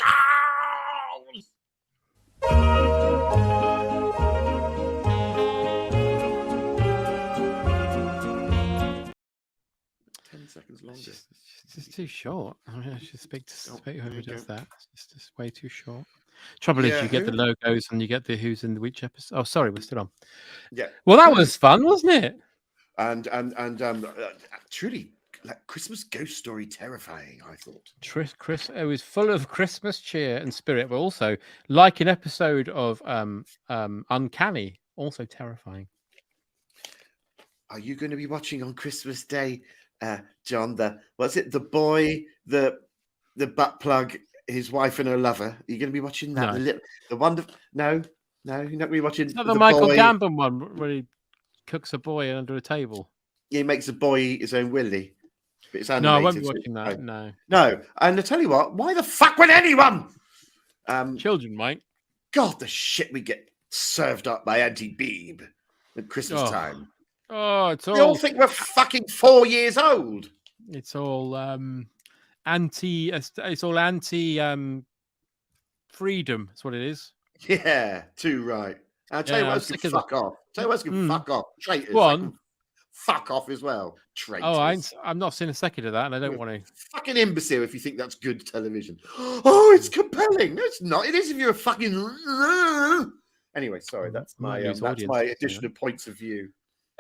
10 seconds longer. It's just too short. I mean, I should speak to whoever does that. It's just way too short. Trouble is, you get the logos and you get the who's in which episode. Oh, sorry, we're still on. Yeah. Well, that was fun, wasn't it? And truly, like Christmas ghost story, terrifying. I thought. Chris, it was full of Christmas cheer and spirit, but also like an episode of Uncanny, also terrifying. Are you going to be watching on Christmas Day, John? The boy, the butt plug, his wife and her lover? Are you going to be watching that? No. The wonder? No, you're not going to be watching. It's not the Michael Gambon one where he cooks a boy under a table. Yeah, he makes a boy eat his own willy. But it's animated. No, I won't be watching that. No. And I tell you what, why the fuck would anyone? Children, mate. God, the shit we get served up by Auntie Beeb at Christmas time. Oh, it's all. They all think we're fucking 4 years old. It's all anti. It's all anti freedom. That's what it is. Yeah, too right. I'll tell you what else can fuck off. Tell you what else can fuck off. Traitors. One. Fuck off as well. Traitors. Oh, I'm not seeing a second of that, and I don't want to. Fucking imbecile if you think that's good television. Oh, it's compelling. No, it's not. It is if you're a fucking. Anyway, sorry. That's my addition of points of view.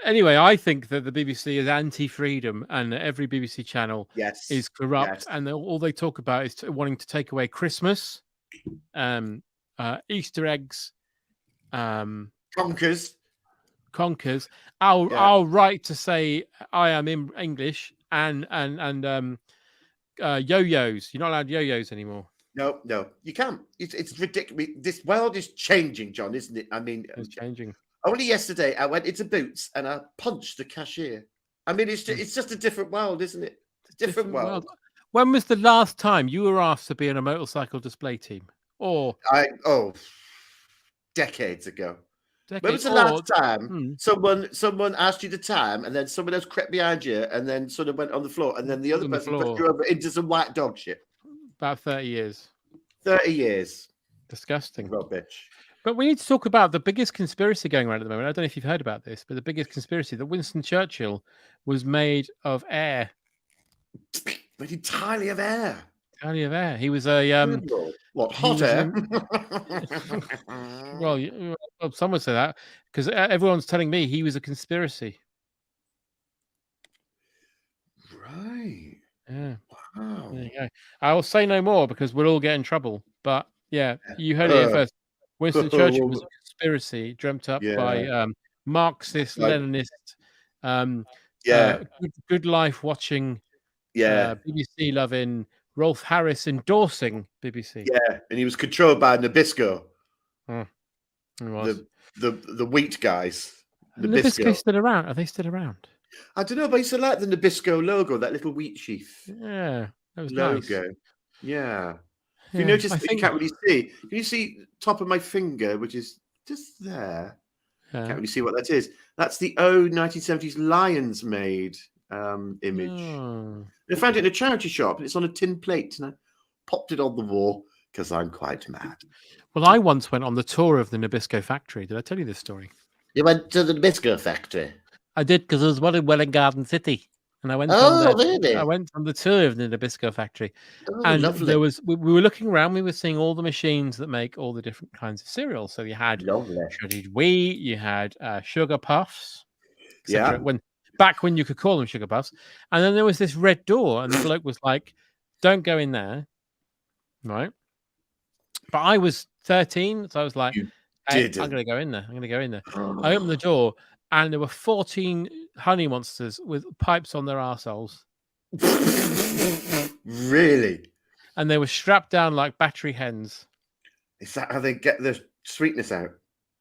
Anyway, I think that the BBC is anti-freedom, and every BBC channel is corrupt, and all they talk about is wanting to take away Christmas, Easter eggs, conkers. I'll write to say I am in English and yo-yos. You're not allowed yo-yos anymore. No, you can't. It's ridiculous. This world is changing, John, isn't it? I mean, it's changing. Only yesterday, I went into Boots and I punched the cashier. I mean, it's just a different world, isn't it? It's a different world. When was the last time you were asked to be in a motorcycle display team? Decades ago. When was the last time someone asked you the time, and then someone else crept behind you, and then sort of went on the floor, and then the other person pushed you over into some white dog shit? About 30 years. 30 years. Disgusting. Rubbish. But we need to talk about the biggest conspiracy going around at the moment. I don't know if you've heard about this, but the biggest conspiracy that Winston Churchill was made of air. Made entirely of air. Valley of Air. He was a Good Lord. What, he hot was air? well, some would say that because everyone's telling me he was a conspiracy. Right. Yeah. Wow. There you go. I will say no more because we'll all get in trouble. But yeah, you heard it here first. Winston Churchill was a conspiracy dreamt up by Marxist, Like, Leninist, yeah. good life watching, Yeah. BBC loving, Rolf Harris endorsing BBC. Yeah. And he was controlled by Nabisco. He was. The wheat guys. Nabisco still around? Are they still around? I don't know, but I used to like the Nabisco logo, that little wheat sheaf. Yeah, that was logo. nice. Yeah. If you Yeah, notice I that you think- can't really see, can you see top of my finger, which is just there? Yeah. Can't really see what that is. That's the old 1970s Lions made image. Oh. I found it in a charity shop, and it's on a tin plate, and I popped it on the wall because I'm quite mad. Well, I once went on the tour of the Nabisco factory. Did I tell you this story? You went to the Nabisco factory? I did because there was one in Welwyn Garden City, and I went. Really? I went on the tour of the Nabisco factory, Oh, and lovely. there was. We were looking around. We were seeing all the machines that make all the different kinds of cereal. So you had shredded wheat, you had sugar puffs, etc. Yeah. Back when you could call them sugar puffs, and then there was this red door, and the bloke was like, "Don't go in there," right? But I was 13, so I was like, "Hey, I'm going to go in there. I'm going to go in there." I opened the door, and there were 14 honey monsters with pipes on their arseholes. Really? And they were strapped down like battery hens. Is that how they get the sweetness out?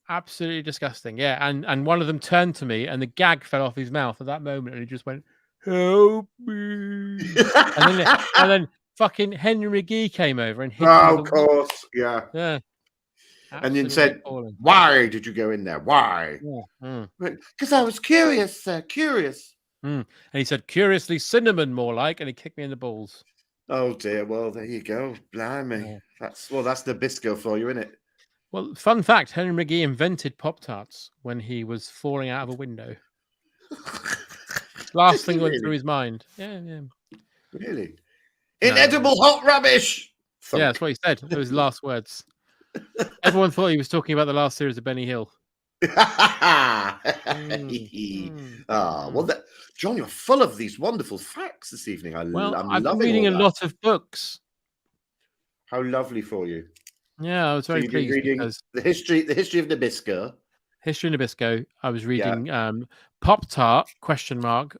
Absolutely disgusting. Yeah. And one of them turned to me, and the gag fell off his mouth at that moment, and he just went, "Help me." and then fucking Henry McGee came over and hit him. Oh, of course. Yeah. Yeah. And then said, "Why did you go in there? Why?" Because I was curious, sir. Curious. And he said, "Curiously cinnamon, more like," and he kicked me in the balls. Oh dear. Well, there you go. Blimey. Yeah. That's Nabisco for you, isn't it? Well, fun fact: Henry McGee invented Pop-Tarts when he was falling out of a window. Last thing went through his mind. Yeah. Really? Inedible hot rubbish. Yeah, that's what he said. It was his last words. Everyone thought he was talking about the last series of Benny Hill. Well, John, you're full of these wonderful facts this evening. I've loving been reading a all that. lot of books. How lovely for you. Yeah, I was very you've been pleased reading because the history of Nabisco. History of Nabisco. I was reading Pop-Tart ?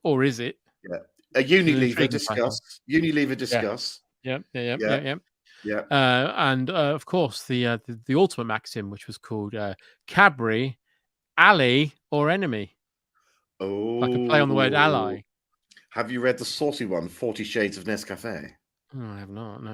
Or is it? Yeah. A Unilever intriguing discuss. Unilever discuss. Yeah. Yeah. And of course the ultimate maxim, which was called Cadbury, ally or enemy. Oh, like a play on the word ally. Have you read the saucy one, 40 Shades of Nescafe? Oh, I have not. No,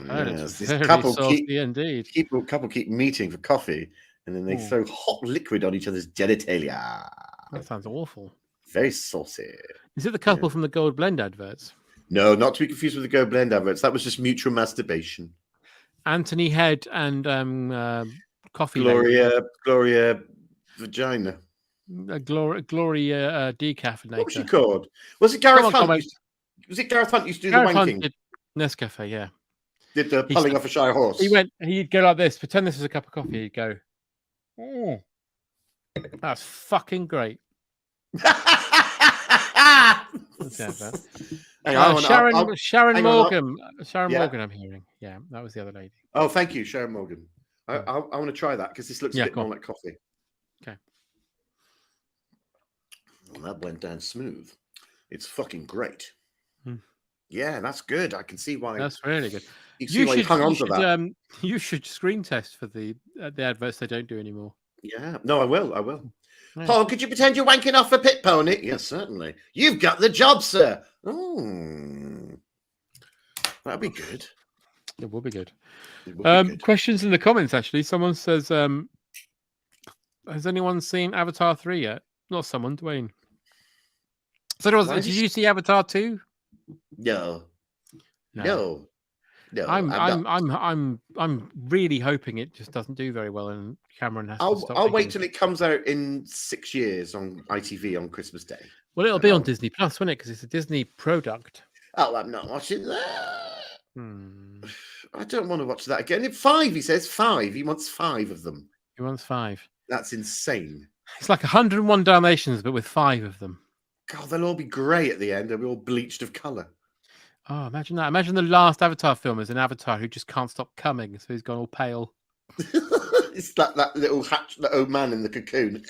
I've heard it's This very couple saucy indeed. Couple keep meeting for coffee, and then they throw hot liquid on each other's genitalia. That sounds awful. Very saucy. Is it the couple from the Gold Blend adverts? No, not to be confused with the Go Blend adverts. That was just mutual masturbation. Anthony Head and Coffee Gloria Vagina. Gloria decaffeinator. What was she called? Was it Gareth Hunt? Was it Gareth Hunt used to do Gareth the wanking? Hunt did Nescafe, yeah. Did the pulling off a shy horse? He'd go like this. Pretend this is a cup of coffee. He'd go, "Oh, that's fucking great." Sharon Morgan. Morgan, I'm hearing. Yeah, that was the other lady. Oh, thank you, Sharon Morgan. I want to try that because this looks a bit more like coffee. Okay. Well, that went down smooth. It's fucking great. Yeah, that's good. I can see why. That's really good. You can see why you hung on to that. You should screen test for the adverts they don't do anymore. Yeah. No, I will. Yeah. Paul, could you pretend you're wanking off a pit pony? Yes, certainly. You've got the job, sir. That'd be good. It would be good. Questions in the comments, actually. Someone says, has anyone seen Avatar 3 yet? Not someone, Dwayne. So did you see Avatar 2? No. I'm really hoping it just doesn't do very well, and Cameron has to stop. I'll wait till it comes out in 6 years on ITV on Christmas Day. Well, it'll be on Disney Plus, won't it? Because it's a Disney product. Oh, I'm not watching that. I don't want to watch that again. 5, he says 5. He wants 5 of them. He wants 5. That's insane. It's like 101 Dalmatians, but with 5 of them. God, they'll all be grey at the end. They'll be all bleached of colour. Oh, imagine that. Imagine the last Avatar film is an Avatar who just can't stop coming, so he's gone all pale. It's like that little old man in the cocoon.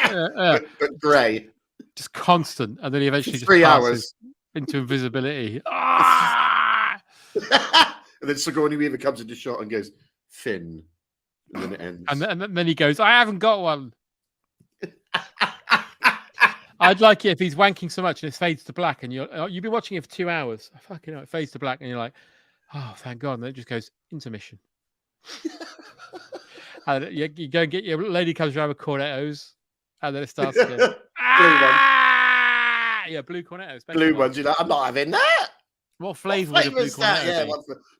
But grey. Just constant. And then he eventually just 3 passes hours. into invisibility. And then Sigourney Weaver comes into shot and goes, Finn. And then it ends. And then he goes, I haven't got one. I'd like it if he's wanking so much and it fades to black and you've been watching it for 2 hours. Fucking hell, it fades to black and you're like, oh, thank God. And then it just goes, intermission. And you go and get your lady comes around with cornettos and then it starts again. Blue one. Yeah, blue cornettos. Blue ones. You're like, I'm not having that. What flavour would a blue cornetto Yeah, be?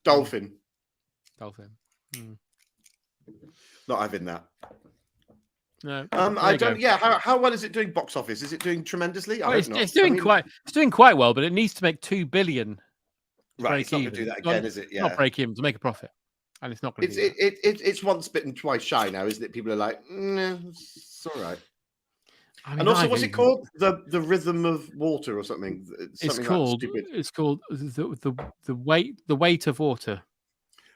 dolphin. Dolphin. Not having that. No. I don't. Yeah. How well is it doing box office? Is it doing tremendously? It's doing quite well, but it needs to make 2 billion. Right. It's not going to do that again, is it? Yeah. Not break even to make a profit, and it's not going to. It's once bitten, twice shy now, isn't it? People are like, it's all right. I mean, and also, what's it called? The Rhythm of Water or something? It's called the weight of water.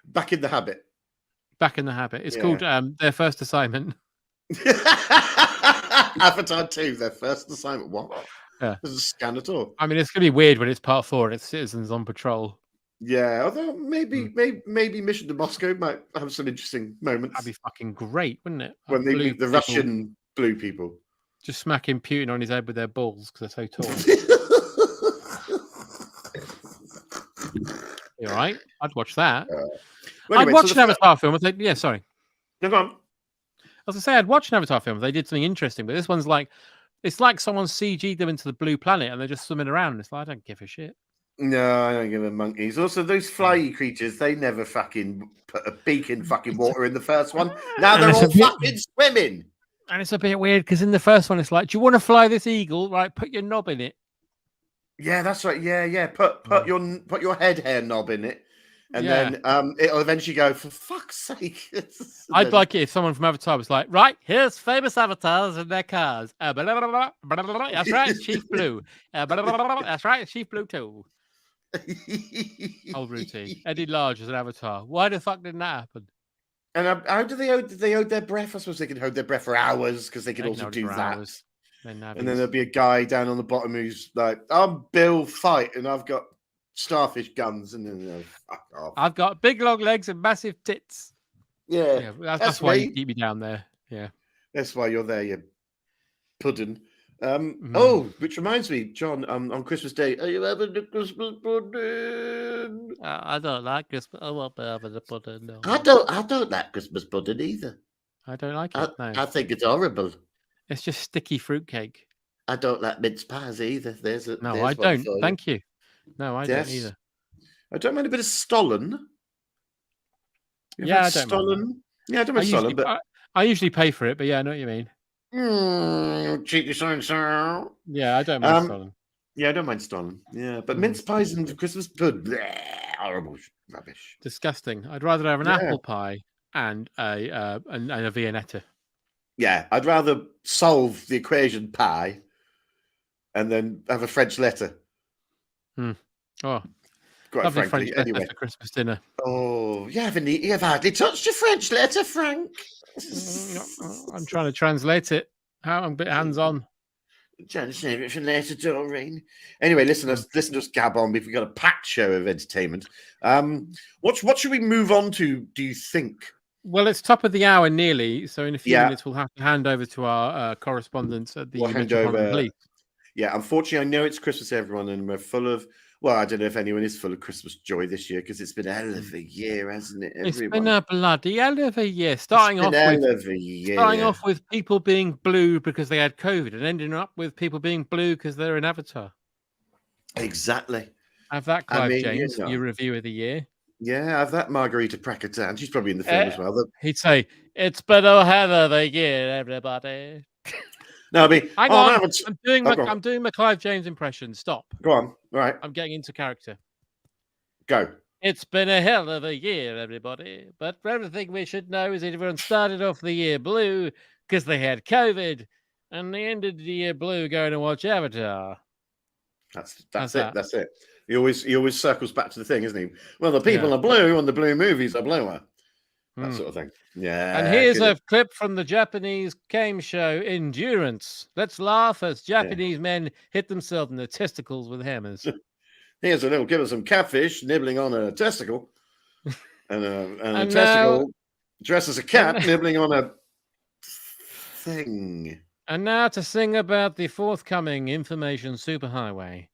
Back in the Habit. Back in the Habit. It's called Their First Assignment. Avatar 2, Their First Assignment. What? Yeah. There's a scan at all. I mean, it's going to be weird when it's part 4 and it's citizens on patrol. Yeah, although maybe Mission to Moscow might have some interesting moments. That'd be fucking great, wouldn't it? When they meet the Russian blue people. Just smacking Putin on his head with their balls because they're so tall. You all right? I'd watch that. Well, anyway, I'd watch an Avatar film. Yeah, sorry. No, go on. I was going to say, I'd watch an Avatar film if they did something interesting, but this one's like, it's like someone CG'd them into the blue planet and they're just swimming around. It's like, I don't give a shit. No, I don't give a monkeys. Also, those flyy creatures, they never fucking put a beak in fucking water in the first one. Now they're all fucking swimming. And it's a bit weird because in the first one, it's like, do you want to fly this eagle? Right, put your knob in it. Yeah, that's right. Yeah. Put your head hair knob in it. And then it'll eventually go, for fuck's sake. I'd like it if someone from Avatar was like, right, here's famous avatars and their cars. That's right, Chief Blue. That's right, Chief Blue too. Old routine. Eddie Large as an avatar. Why the fuck didn't that happen? And how do they hold their breath? I suppose they can hold their breath for hours because they can also do that. And then there'll be a guy down on the bottom who's like, I'm Bill Fight and I've got starfish guns, and then fuck off. I've got big long legs and massive tits. Yeah, that's why you keep me down there. Yeah, that's why you're there, you pudding. Oh, which reminds me, John. On Christmas Day, are you having the Christmas pudding? I don't like Christmas. I won't be having the pudding. No. I don't like Christmas pudding either. I don't like it. I think it's horrible. It's just sticky fruitcake. I don't like mince pies either. I don't. Thank you. No, I don't either. I don't mind a bit of Stollen. Yeah, I don't mind. Yeah, I don't mind Stollen, but I usually pay for it. But yeah, I know what you mean. Cheeky so. Yeah, I don't mind Stollen. Yeah, I don't mind Stollen. Yeah, but mince pies and Christmas pudding, horrible rubbish. Disgusting. I'd rather have an apple pie and a Viennetta. Yeah, I'd rather solve the equation pie and then have a French letter. Oh, quite lovely frankly. French Anyway, for Christmas dinner. Oh, you've hardly touched your French letter, Frank. I'm trying to translate it. I'm a bit hands-on. Trying to save it for later, Doreen. Anyway, listen to us gab on. We've got a packed show of entertainment. What should we move on to, do you think? Well, it's top of the hour nearly, so in a few minutes we'll have to hand over to our correspondents at the Metropolitan Police. Yeah, unfortunately, I know it's Christmas, everyone, and we're full of, well, I don't know if anyone is full of Christmas joy this year, because it's been a hell of a year, hasn't it, everyone? It's been a bloody hell of a year. Starting off with people being blue because they had COVID, and ending up with people being blue because they're in Avatar. Exactly. Have that, Clive James, your review of the year. Yeah, have that, Margarita Prakatan. She's probably in the film as well. He'd say, it's been a hell of a year, everybody. No, I mean, I'm doing my Clive James impression. Stop. Go on. All right. I'm getting into character. Go. It's been a hell of a year, everybody. But for everything we should know is that everyone started off the year blue because they had COVID, and they ended the year blue going to watch Avatar. That's How's it. that? That's it. He always circles back to the thing, isn't he? Well, the people Yeah. are blue, and the blue movies are bluer. That Hmm. sort of thing. Yeah. And here's good. a clip from the Japanese game show Endurance. Let's laugh as Japanese men hit themselves in the testicles with hammers. Here's a little give us some catfish nibbling on a testicle, and a And testicle dressed as a cat and- nibbling on a thing. And now to sing about the forthcoming information superhighway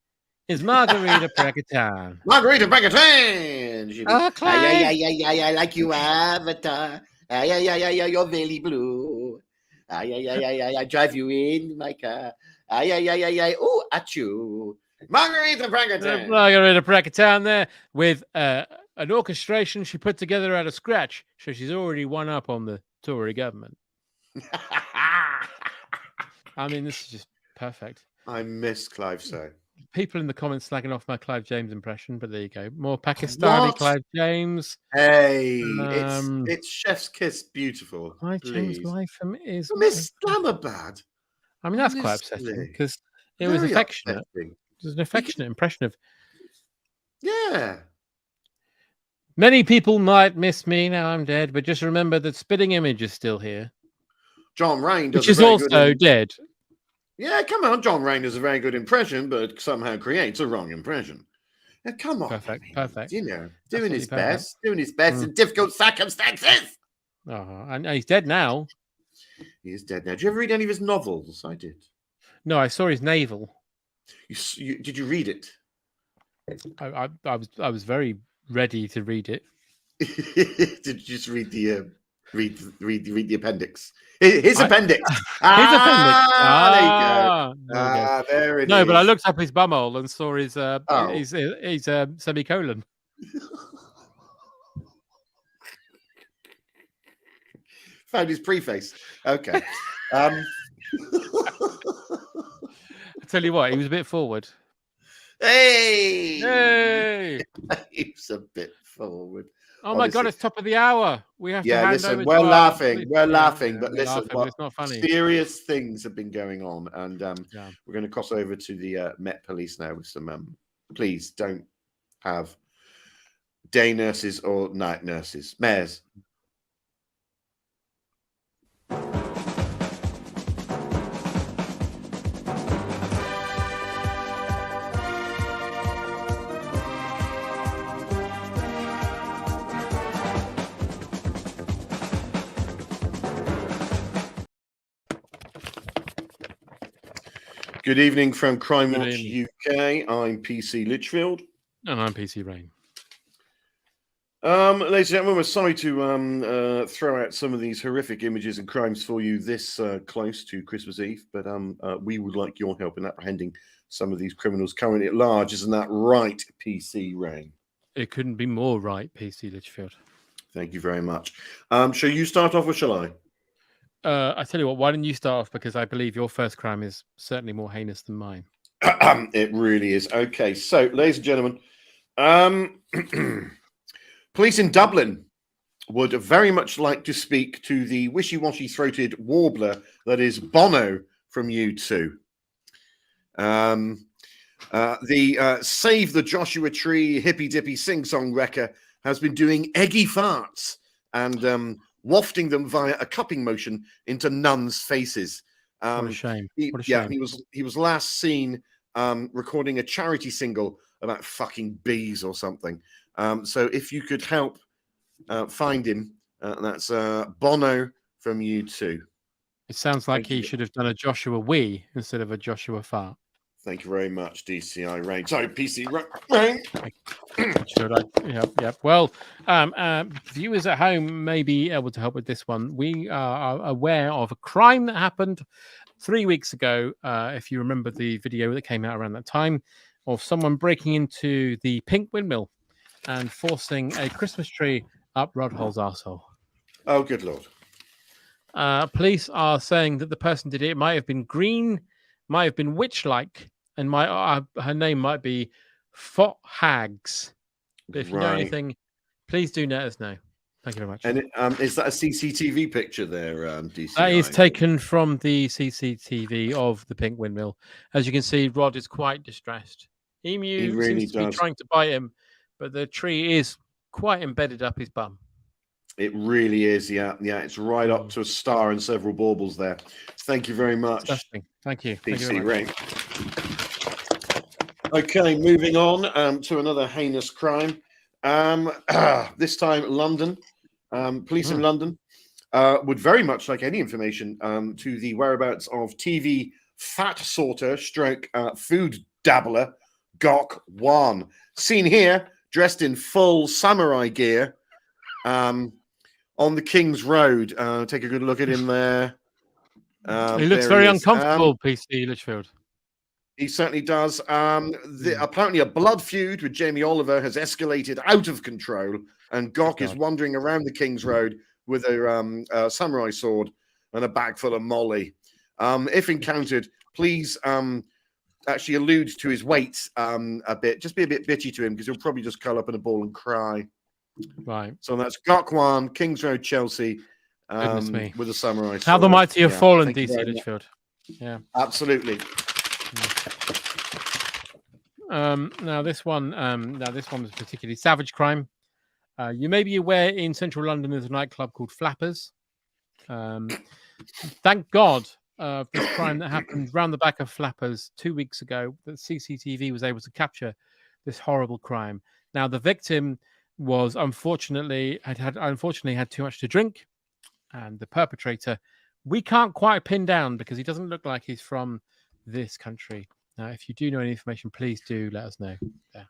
is Margarita Prakatan. Margarita Brackatan! Oh, Clive! I like you, Avatar. You're very blue. I drive you in my car. Oh, at you. Margarita Brackatan! Margarita Prakatan there with an orchestration she put together out of scratch. So she's already won up on the Tory government. I mean, this is just perfect. I miss Clive so. People in the comments slagging off my Clive James impression, but there you go. More Pakistani What? Clive James. Hey, it's Chef's Kiss beautiful. Clive James' life is from Islamabad. I mean, that's quite upsetting because it was Very affectionate. upsetting. It was an affectionate impression of. Yeah. Many people might miss me now I'm dead, but just remember that Spitting Image is still here. John Rain does Which is also dead. Yeah, come on. John Rain does a very good impression, but somehow creates a wrong impression. Now, come on. Perfect. You know, doing his Absolutely best in difficult circumstances. Oh, and he's dead now. He is dead now. Did you ever read any of his novels? I did. No, I saw his navel. Did you read it? I was very ready to read it. Did you just read the read the appendix? His appendix. His appendix. There you go. There it is. No, but I looked up his bumhole and saw his his semicolon. Found his preface. Okay. I tell you what, he was a bit forward. Hey! He was a bit forward. Oh my God, it's top of the hour. We have to hand listen, over we're to laughing. We're yeah, laughing, yeah, but we're listen, laughing, but it's not funny. Serious things have been going on, and we're going to cross over to the Met Police now with some. Please don't have day nurses or night nurses. Mayors. Good evening from Crime Watch UK. I'm PC Litchfield. And I'm PC Rain. Ladies and gentlemen, we're sorry to throw out some of these horrific images and crimes for you this close to Christmas Eve, but we would like your help in apprehending some of these criminals currently at large. Isn't that right, PC Rain? It couldn't be more right, PC Litchfield. Thank you very much. Shall you start off or shall I? I tell you what, why don't you start off? Because I believe your first crime is certainly more heinous than mine. It really is. Okay, so, ladies and gentlemen, police in Dublin would very much like to speak to the wishy-washy throated warbler that is Bono from U2. The Save the Joshua Tree hippy-dippy sing-song wrecker has been doing eggy farts and wafting them via a cupping motion into nuns' faces. What a shame. What a shame. He was last seen recording a charity single about fucking bees or something. So if you could help find him, that's Bono from U2. It sounds like he should have done a Joshua Wee instead of a Joshua Fart. Thank you very much, DCI Rain. Sorry, PC Rain. Yep. Well, viewers at home may be able to help with this one. We are aware of a crime that happened 3 weeks ago. If you remember the video that came out around that time, of someone breaking into the Pink Windmill and forcing a Christmas tree up Rodhole's arsehole. Oh, good Lord. Police are saying that the person did it might have been green, might have been witch-like, and her name might be Fot Hags. But if you know anything, please do let us know. Thank you very much. And is that a CCTV picture there, DCI? That is taken from the CCTV of the pink windmill. As you can see, Rod is quite distressed. Emu He really seems to be does. trying to bite him, but the tree is quite embedded up his bum. It really is, yeah. It's right up to a star and several baubles there. Thank you very much. Disgusting. Thank you. PC Ray. Okay, moving on to another heinous crime. This time, London. Police in London would very much like any information to the whereabouts of TV fat sorter stroke food dabbler Gok Wan. Seen here, dressed in full samurai gear on the King's Road. Take a good look at him there. He looks very uncomfortable, PC Litchfield. He certainly does. Apparently, a blood feud with Jamie Oliver has escalated out of control, and Gok is wandering around the King's Road with a samurai sword and a bag full of molly. If encountered, please actually allude to his weight a bit. Just be a bit bitchy to him because he'll probably just curl up in a ball and cry. Right. So that's Gok Wan, King's Road, Chelsea, me. with a samurai sword. How the mighty have fallen, DC Litchfield. Yeah. Absolutely. Now this one was a particularly savage crime. You may be aware in central London there's a nightclub called Flappers. Thank God this crime that happened round the back of Flappers 2 weeks ago, that CCTV was able to capture this horrible crime. Now the victim was unfortunately had too much to drink, and the perpetrator we can't quite pin down because he doesn't look like he's from this country. Now, if you do know any information, please do let us know. There.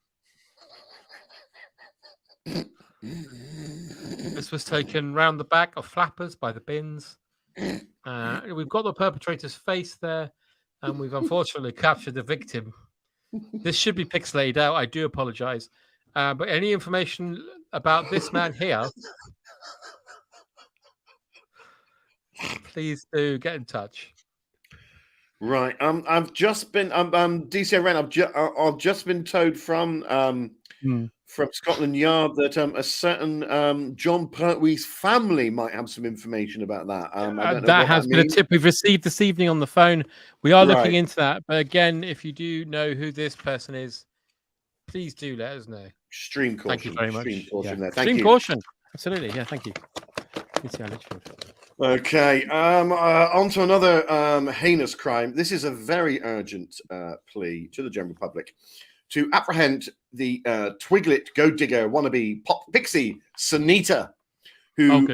This was taken round the back of Flappers by the bins. We've got the perpetrator's face there, and we've unfortunately captured the victim. This should be pixelated out. I do apologize. But any information about this man here, please do get in touch. Right. I've just been DCI Ren. I've just been told from Scotland Yard that a certain John Pertwee's family might have some information about that. I don't know that has been a tip we've received this evening on the phone. We are looking into that. But again, if you do know who this person is, please do let us know. Extreme caution. Thank you very much. Extreme caution there. Extreme caution. Absolutely. Yeah. Thank you. Okay, on to another heinous crime. This is a very urgent plea to the general public to apprehend the Twiglet Goat Digger wannabe pop pixie Sunita, who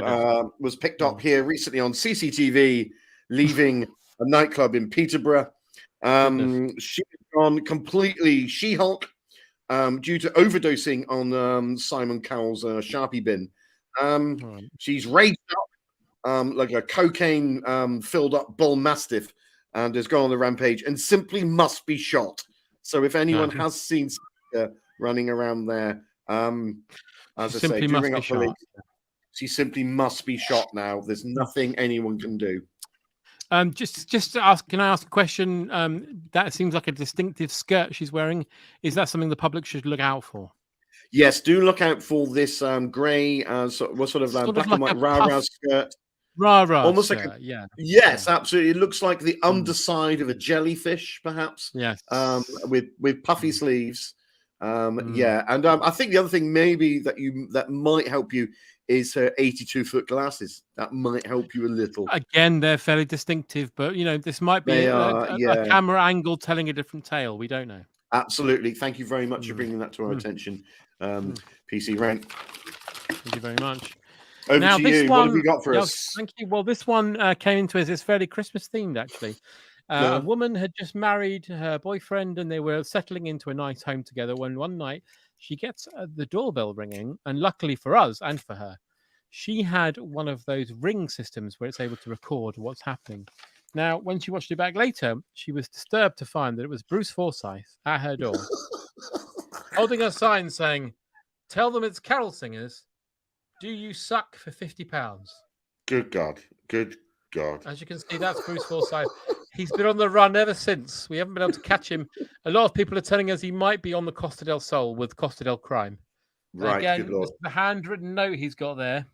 was picked up here recently on CCTV leaving a nightclub in Peterborough. She had gone completely She-Hulk due to overdosing on Simon Cowell's Sharpie bin. She's raged up like a cocaine filled up bull mastiff and has gone on the rampage and simply must be shot. So if anyone has seen running around there, as I say, do ring up police. She simply must be shot now. There's nothing anyone can do. Just to ask, can I ask a question? That seems like a distinctive skirt she's wearing. Is that something the public should look out for? Yes, do look out for this grey, black and white rah-rah skirt. Rah-rah almost skirt, like yes, absolutely. It looks like the underside of a jellyfish, perhaps. Yes, with puffy sleeves. Yeah, and I think the other thing maybe that might help you is her 82-foot glasses. That might help you a little. Again, they're fairly distinctive, but this might be a camera angle telling a different tale. We don't know. Absolutely. Thank you very much for bringing that to our attention, PC Rank. Thank you very much. Over to you. What have you got for us? Thank you. Well, this one came into us. It's fairly Christmas themed, actually. A woman had just married her boyfriend, and they were settling into a nice home together when one night she gets the doorbell ringing, and luckily for us and for her, she had one of those ring systems where it's able to record what's happening. Now, when she watched it back later, she was disturbed to find that it was Bruce Forsyth at her door, holding a sign saying, "Tell them it's carol singers. Do you suck for £50?" Good God. Good God. As you can see, that's Bruce Forsyth. He's been on the run ever since. We haven't been able to catch him. A lot of people are telling us he might be on the Costa del Sol with Costa del Crime. Right, Again, good lord. the handwritten note he's got there.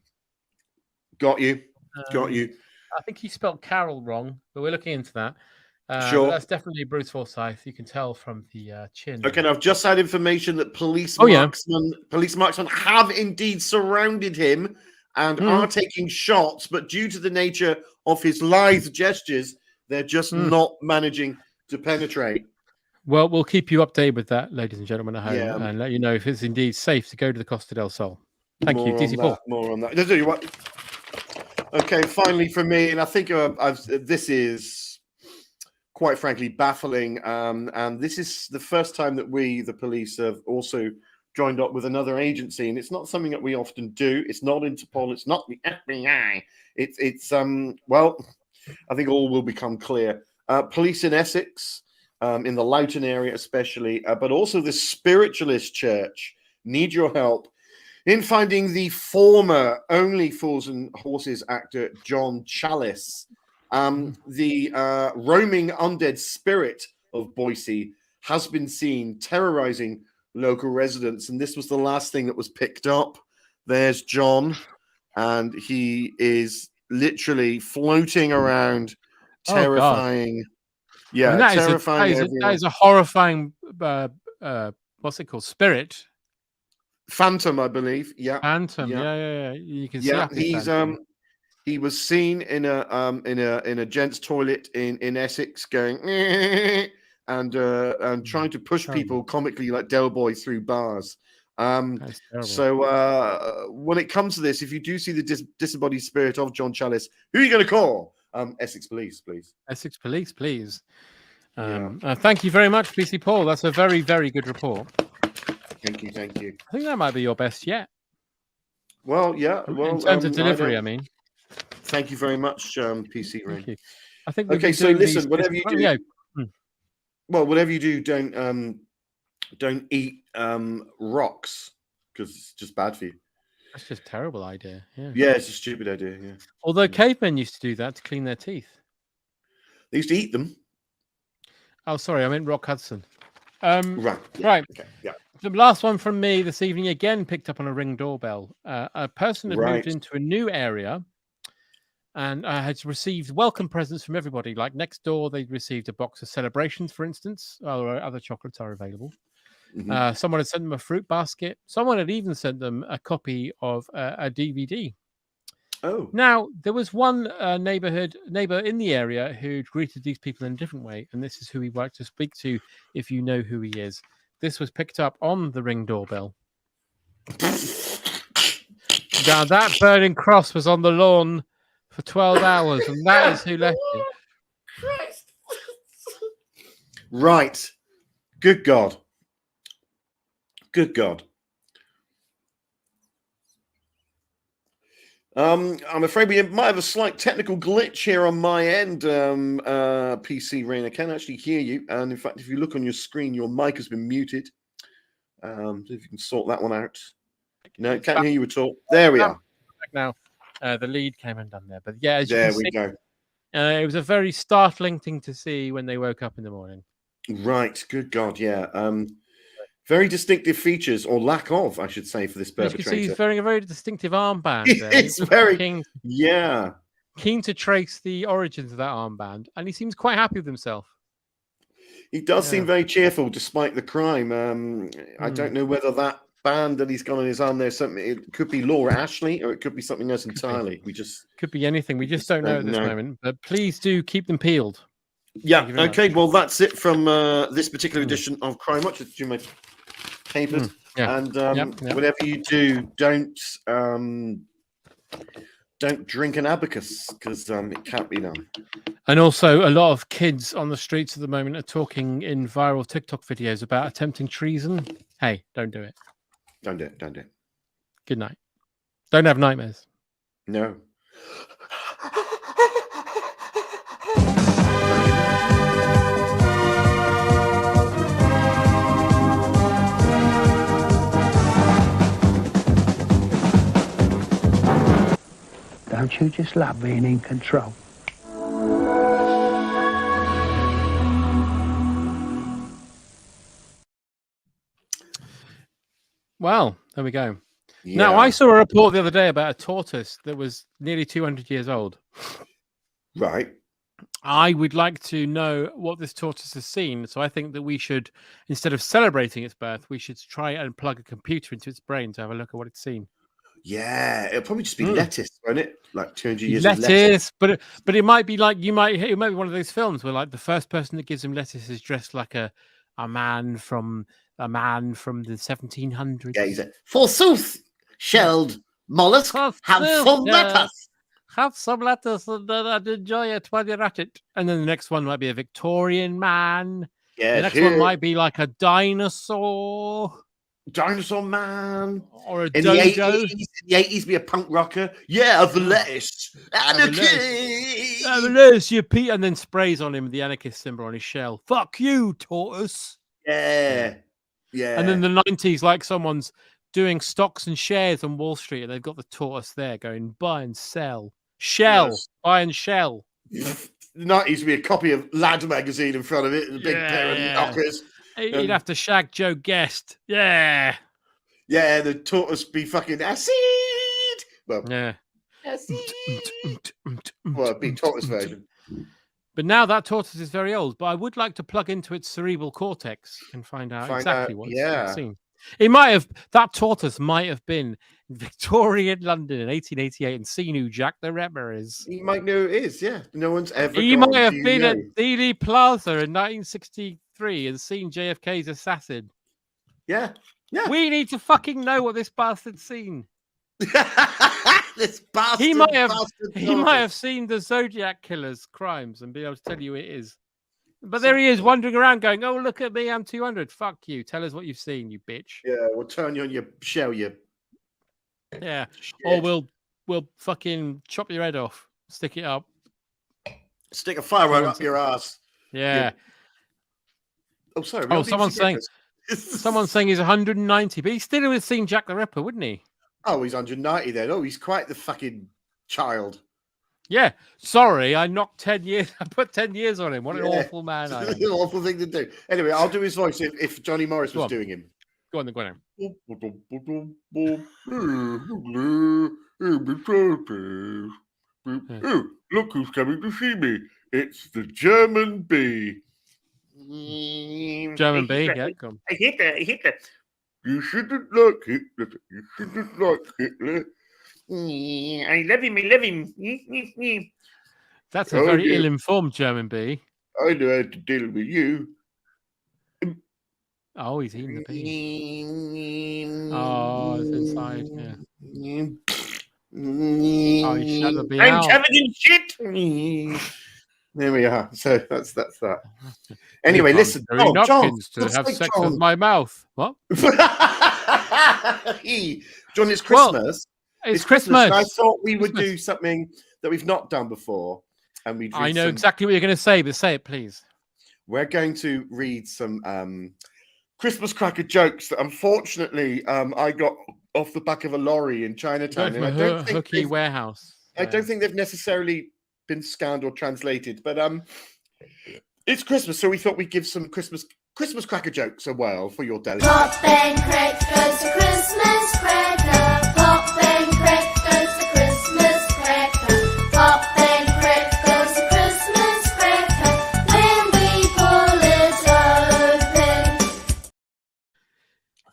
Got you. Got you. I think he spelled Carol wrong, but we're looking into that. But Sure. that's definitely Bruce Forsyth. You can tell from the chin. Okay, there. now I've just had information that police marksmen have indeed surrounded him and are taking shots, but due to the nature of his lithe gestures, they're just not managing to penetrate. Well, we'll keep you updated with that, ladies and gentlemen at home, Yeah. and let you know if it's indeed safe to go to the Costa del Sol. Thank you, DC Paul. More on that. I'll tell you what. Okay, finally for me, and I think this is quite frankly baffling, and this is the first time that we, the police, have also joined up with another agency, and it's not something that we often do. It's not Interpol. It's not the FBI. It's well, I think all will become clear. Police in Essex, in the Loughton area especially, but also the Spiritualist Church need your help in finding the former Only Fools and Horses actor John Chalice. The roaming undead spirit of Boise has been seen terrorizing local residents, and this was the last thing that was picked up. There's John, and he is literally floating around, terrifying. Terrifying. That is a horrifying. What's it called? Spirit. Phantom, I believe. Yeah. Phantom. Yeah. You can see. He was seen in a gents' toilet in Essex, going and trying to push people comically like Del Boy through bars. So when it comes to this, if you do see the disembodied spirit of John Chalice, who are you going to call? Essex Police, please. Essex Police, please. Thank you very much, PC Paul. That's a very, very good report. Thank you. I think that might be your best yet. Well, yeah. Well, in terms of delivery, I mean. Thank you very much, PC Ring. Thank you. I think. Okay, so listen. Whatever you do, whatever you do, don't eat rocks because it's just bad for you. That's just a terrible idea. Yeah, it's a stupid idea. Yeah. Although cavemen used to do that to clean their teeth. They used to eat them. Oh, sorry, I meant Rock Hudson. Right. Okay, yeah. The last one from me this evening again picked up on a Ring doorbell. A person had moved into a new area and had received welcome presents from everybody. Like next door, they'd received a box of Celebrations, for instance, or other chocolates are available. Someone had sent them a fruit basket. Someone had even sent them a copy of a DVD. Oh. Now, there was one neighbor in the area who greeted these people in a different way, and this is who we would like to speak to if you know who he is. This was picked up on the Ring doorbell. Now, that burning cross was on the lawn for 12 hours, and that is who left it. Right. Good God. I'm afraid we might have a slight technical glitch here on my end, PC Rain. I can actually hear you. And in fact, if you look on your screen, your mic has been muted. If you can sort that one out. No, can't hear you at all. There we are. Now, the lead came undone there. But yeah, as you there can we see, go. It was a very startling thing to see when they woke up in the morning. Right. Good God. Yeah. Very distinctive features, or lack of, I should say, for this perpetrator. You can see he's wearing a very distinctive armband. It's very keen to trace the origins of that armband, and he seems quite happy with himself. He does seem very cheerful despite the crime. I don't know whether that band that he's got on his arm there's something. It could be Laura Ashley, or it could be something else entirely. Could be anything. We just don't know at this moment. But please do keep them peeled. Yeah. Okay. Well, that's it from this particular edition of Crime Watch. It's my papers. And whatever you do, don't drink an abacus because it can't be done. And also, a lot of kids on the streets at the moment are talking in viral TikTok videos about attempting treason. Hey, don't do it. Don't do it. Don't do it. Good night. Don't have nightmares. No. Don't you just love being in control? Well, there we go. Yeah. Now, I saw a report the other day about a tortoise that was nearly 200 years old. Right. I would like to know what this tortoise has seen. So I think that we should, instead of celebrating its birth, we should try and plug a computer into its brain to have a look at what it's seen. Yeah, it'll probably just be lettuce, won't it? Like 200 years of lettuce. Lettuce, but it might be like it might be one of those films where like the first person that gives him lettuce is dressed like a man from the 1700s. Yeah, he's forsooth, shelled mollusk, have some lettuce. Have some lettuce and enjoy it while you're at it. And then the next one might be a Victorian man. Yeah, the next one might be like a dinosaur. Dinosaur man. Or a in dodo. The 80s, be a punk rocker. Yeah, of the lettuce. Anarchy. Have a lettuce, you Pete. And then sprays on him the anarchist symbol on his shell. Fuck you, tortoise. Yeah. And then the 90s, like someone's doing stocks and shares on Wall Street, and they've got the tortoise there going buy and sell. Shell. Yes. Buy and shell. The 90s would be a copy of Lad magazine in front of it and a big pair of knockers. He'd have to shag Joe Guest. Yeah. Yeah, the tortoise be fucking acid. Well, yeah. Acid. Well, it'd be tortoise version. But now that tortoise is very old, but I would like to plug into its cerebral cortex and find out exactly what it's seen. It might have, that tortoise might have been in Victorian London in 1888 and seen who Jack the Ripper is. He might know who it is, yeah. No one's ever He might have been at Dealey Plaza in 1963 and seen JFK's assassin. Yeah. Yeah. We need to fucking know what this bastard's seen. This bastard. He might have seen the Zodiac killer's crimes and be able to tell you who it is. But there he is wandering around going, oh, look at me, I'm 200. Fuck you. Tell us what you've seen, you bitch. Yeah, we'll turn you on your shell, you. Yeah. Shit. Or we'll fucking chop your head off, stick it up. Stick a firework up your ass. Yeah. Oh, sorry. Oh, someone's saying he's 190, but he still would have seen Jack the Ripper, wouldn't he? Oh, he's 190 then. Oh, he's quite the fucking child. Yeah. Sorry, I knocked 10 years. I put 10 years on him. What an awful man I am. An awful thing to do. Anyway, I'll do his voice if Johnny Morris was doing him. Go on, then. Oh, look who's coming to see me. It's the German bee. German bee, yeah. Come. I hate that. You shouldn't like Hitler. You shouldn't like Hitler. I love him. That's a very ill-informed German bee. I know how to deal with you. Oh, he's eating the bee. Oh, it's inside. Yeah. Oh, he shut the bee out. I'm covered in shit. There we are. So that's that. Anyway, listen. John, to have sex with my mouth. What? John, it's Christmas. Well, it's Christmas. I thought we would do something that we've not done before, and we'd. I know exactly what you're going to say, but say it, please. We're going to read some Christmas cracker jokes that, unfortunately, I got off the back of a lorry in Chinatown. And I don't think Hooky warehouse. I don't think they've necessarily been scanned or translated, but it's Christmas, so we thought we'd give some Christmas cracker jokes a whirl for your deli. Pop and Craig goes to Christmas cracker. Pop and Craig goes to Christmas cracker. Pop and Craig goes to Christmas cracker. When we pull it open.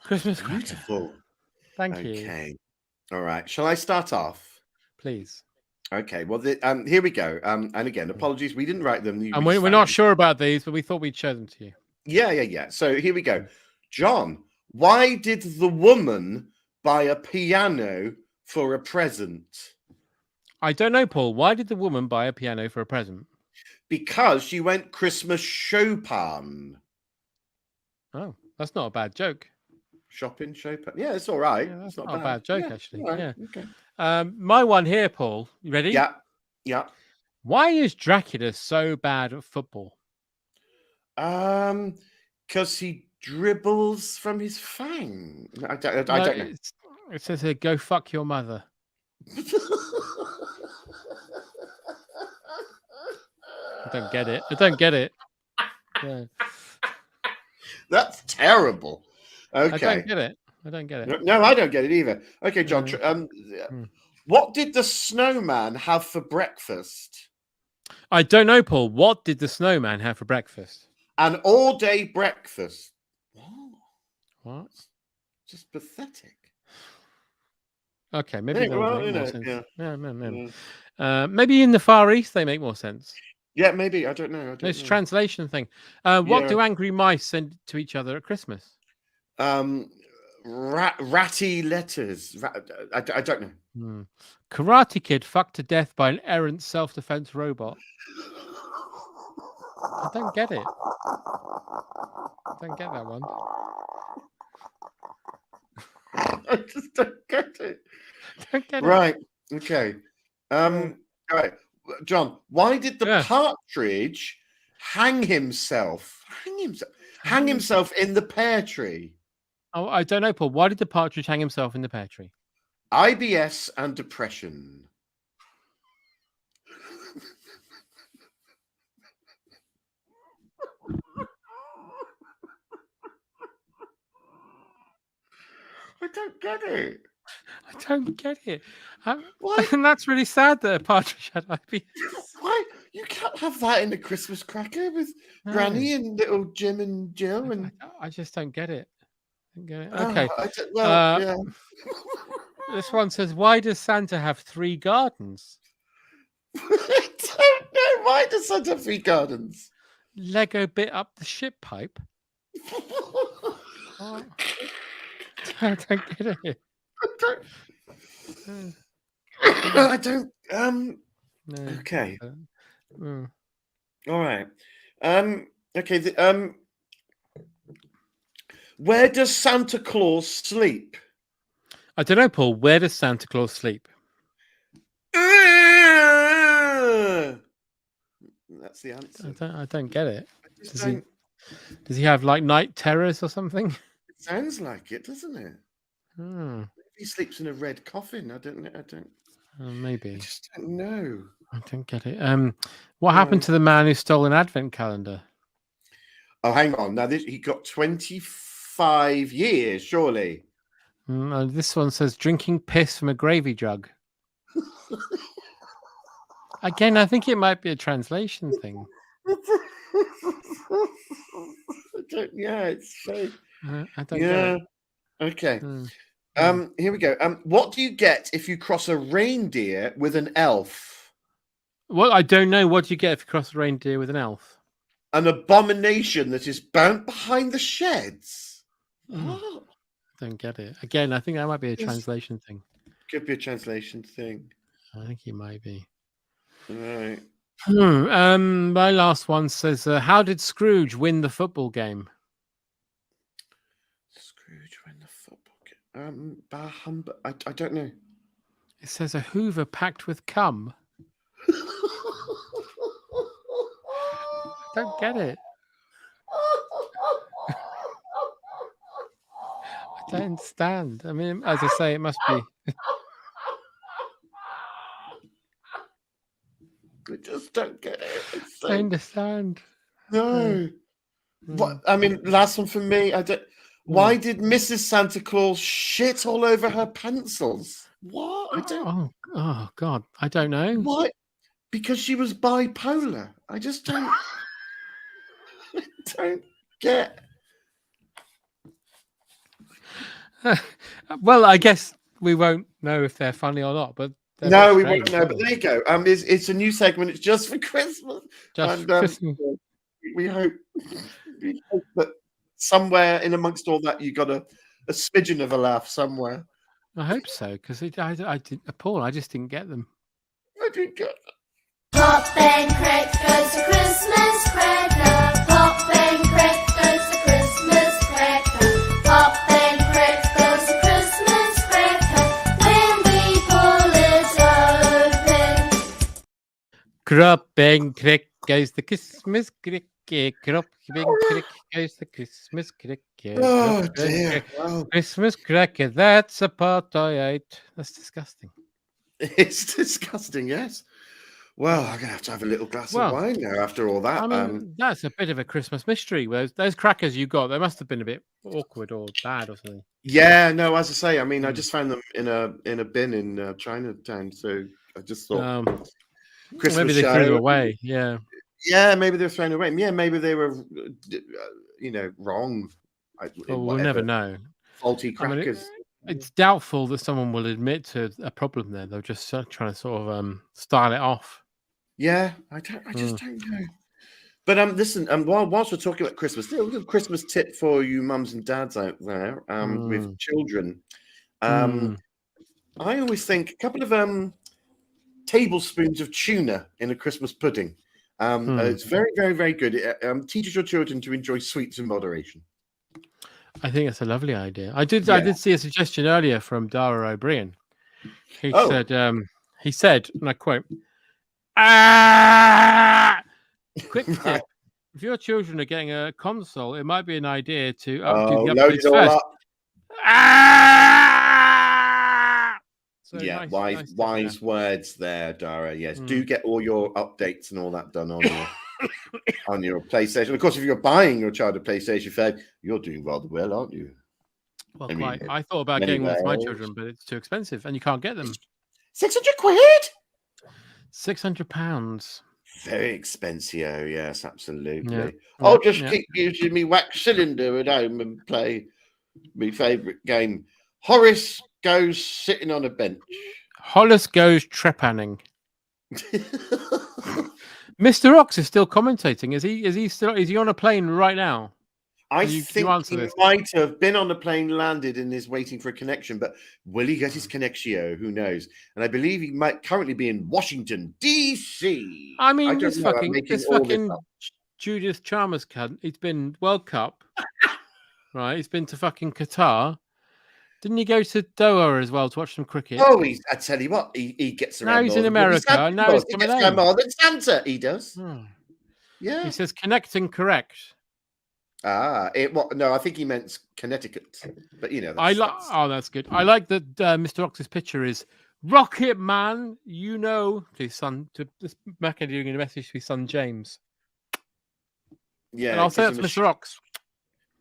Christmas cracker. Beautiful. Thank you. Okay. All right. Shall I start off? Please. Okay. Well, here we go. And again, apologies. We didn't write them. And we're not sure about these, but we thought we'd show them to you. Yeah. So here we go. John, why did the woman buy a piano for a present? I don't know, Paul. Why did the woman buy a piano for a present? Because she went Christmas Chopin. Oh, that's not a bad joke. Shopping Chopin. Yeah, it's all right. Yeah, that's it's not a bad joke, actually. Right. Yeah. Okay. My one here, Paul. You ready? Yeah. Why is Dracula so bad at football? Because he dribbles from his fang. I don't know. It says here, go fuck your mother. I don't get it. Yeah. That's terrible. Okay. I don't get it. I don't get it. No, I don't get it either. Okay, John. Hmm. What did the snowman have for breakfast? I don't know, Paul. What did the snowman have for breakfast? An all-day breakfast. What? Just pathetic. Okay, maybe Yeah, they'll well, make you more know, sense. yeah. Yeah. Maybe in the Far East they make more sense. Yeah, maybe. I don't know. It's a translation thing. What Yeah. do angry mice send to each other at Christmas? Ratty letters. I don't know. Karate Kid fucked to death by an errant self-defense robot. I don't get it. I don't get that one. I just don't get it. Don't get Right. Okay. All right. John, why did the partridge hang himself? Hang himself in the pear tree? Oh, I don't know, Paul. Why did the partridge hang himself in the pear tree? IBS and depression. I don't get it. I don't get it. Why? And that's really sad that a partridge had IBS. Why? You can't have that in the Christmas cracker with Granny and little Jim and Jill. And I just don't get it. Okay. Yeah. This one says, why does Santa have 3 gardens? I don't know. Why does Santa have 3 gardens? Lego bit up the ship pipe. I don't get it. I don't. No. Okay. All right. Okay. Where does Santa Claus sleep? I don't know, Paul. Where does Santa Claus sleep? That's the answer. I don't get it. Does he have like night terrors or something? It sounds like it, doesn't it? Maybe he sleeps in a red coffin. I don't. Maybe. I just don't know. I don't get it. What happened to the man who stole an advent calendar? Oh, hang on. Now he got 25 years, surely. This one says drinking piss from a gravy jug. Again, I think it might be a translation thing. Yeah, it's so. I don't get it. Okay. Here we go. What do you get if you cross a reindeer with an elf? Well, I don't know. What do you get if you cross a reindeer with an elf? An abomination that is burnt behind the sheds. What? I don't get it. Again, I think that might be a translation thing. Could be a translation thing. I think it might be. All right. My last one says, how did Scrooge win the football game? Scrooge win the football game. I don't know. It says a Hoover packed with cum. I don't get it. I don't understand. I mean, as I say, it must be. I just don't get it. I understand. No. What? I mean, last one for me. I don't. Why did Mrs. Santa Claus shit all over her pencils? What? I don't. Oh God, I don't know. Why? Because she was bipolar. I just don't. I don't get. Well, I guess we won't know if they're funny or not, but no, we won't know. But there you go. It's a new segment. It's just for Christmas. Just for Christmas. We hope that somewhere in amongst all that you got a smidgen of a laugh somewhere. I hope so, because I did. Paul, I just didn't get them. I didn't get them. Pop and Crick goes to Christmas cracker. Pop and Crick goes to Christmas cracker. Pop and Crick goes to Christmas cracker. When we pull it open. Crop and Crick goes to Christmas cracker. Crop and Crick goes to Christmas cracker. Oh dear! Wow. Christmas cracker. That's a part I ate. That's disgusting. It's disgusting. Yes. Well, I'm gonna have to have a little glass of wine now after all that. I mean, that's a bit of a Christmas mystery. Those crackers you got, they must have been a bit awkward or bad or something. Yeah, no, as I say, I mean, I just found them in a bin in Chinatown, so I just thought Christmas maybe they show. threw them away. Yeah, yeah, maybe they were thrown away. Yeah, maybe they were, wrong. we'll never know. Faulty crackers. It's doubtful that someone will admit to a problem there. They're just trying to sort of style it off. Yeah, I just don't know. But listen, whilst we're talking about Christmas, a little Christmas tip for you mums and dads out there with children. I always think a couple of tablespoons of tuna in a Christmas pudding. It's very, very, very good. It teaches your children to enjoy sweets in moderation. I think that's a lovely idea. I did see a suggestion earlier from Dara O'Brien. He said, and I quote, quick tip. If your children are getting a console, it might be an idea to updo the updates first. So yeah, nice wise words there, Dara. Yes, do get all your updates and all that done on your on your PlayStation. Of course, if you're buying your child a PlayStation 5, you're doing rather well, aren't you? Well, I thought about getting one for my children, but it's too expensive, and you can't get them. 600 quid. £600. Very expensive. Yes, absolutely. Yeah. I'll just keep using me wax cylinder at home and play my favourite game. Horace goes sitting on a bench. Hollis goes trepanning. Mr. Ox is still commentating. Is he on a plane right now? I think he might have been on a plane, landed, and is waiting for a connection. But will he get his connection? Who knows? And I believe he might currently be in Washington, D.C. I mean, this fucking Judith Chalmers cunt. He's been World Cup, right? He's been to fucking Qatar. Didn't he go to Doha as well to watch some cricket? Oh, I tell you what, he gets around. Now he's in America. Now he's coming home. More than Santa. He does. Yeah. He says connecting correct. No, I think he meant Connecticut. But that's good. I like that Mr. Ox's picture is Rocket Man. To his son, to this Macca doing a message to his son James. Yeah, and I'll say that to Mr. Ox.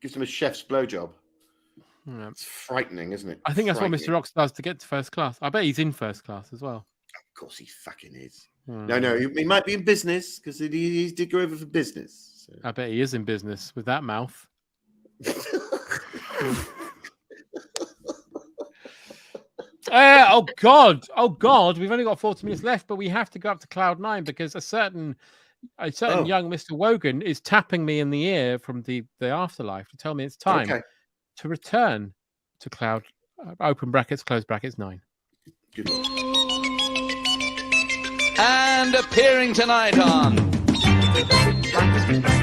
Gives him a chef's blowjob. Yeah. It's frightening, isn't it? I think that's what Mr. Ox does to get to first class. I bet he's in first class as well. Of course he fucking is. No, he might be in business because he did go over for business. So. I bet he is in business with that mouth. Oh God! We've only got 40 minutes left, but we have to go up to Cloud 9 because a certain young Mr. Wogan is tapping me in the ear from the afterlife to tell me it's time to return to Cloud. Open brackets, close brackets 9. Good luck. And appearing tonight on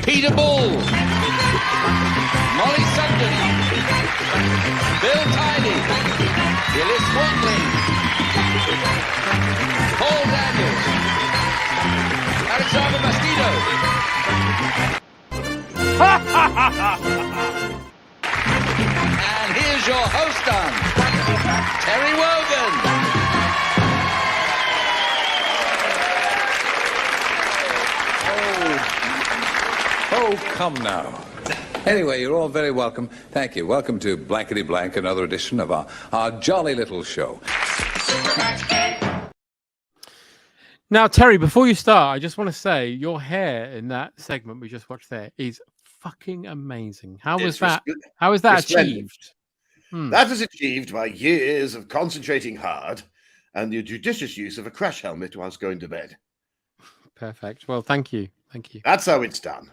Peter Bull, Molly Sugden, Bill Tiney, Gillis Watling, Paul Daniels, Alexander Mosquito. And here's your host on Terry Wogan. Oh, come now. Anyway, you're all very welcome. Thank you. Welcome to Blankety Blank, another edition of our jolly little show. Now, Terry, before you start, I just want to say your hair in that segment we just watched there is fucking amazing. How is that achieved? That is achieved by years of concentrating hard and the judicious use of a crash helmet whilst going to bed. Perfect. Well, thank you. That's how it's done.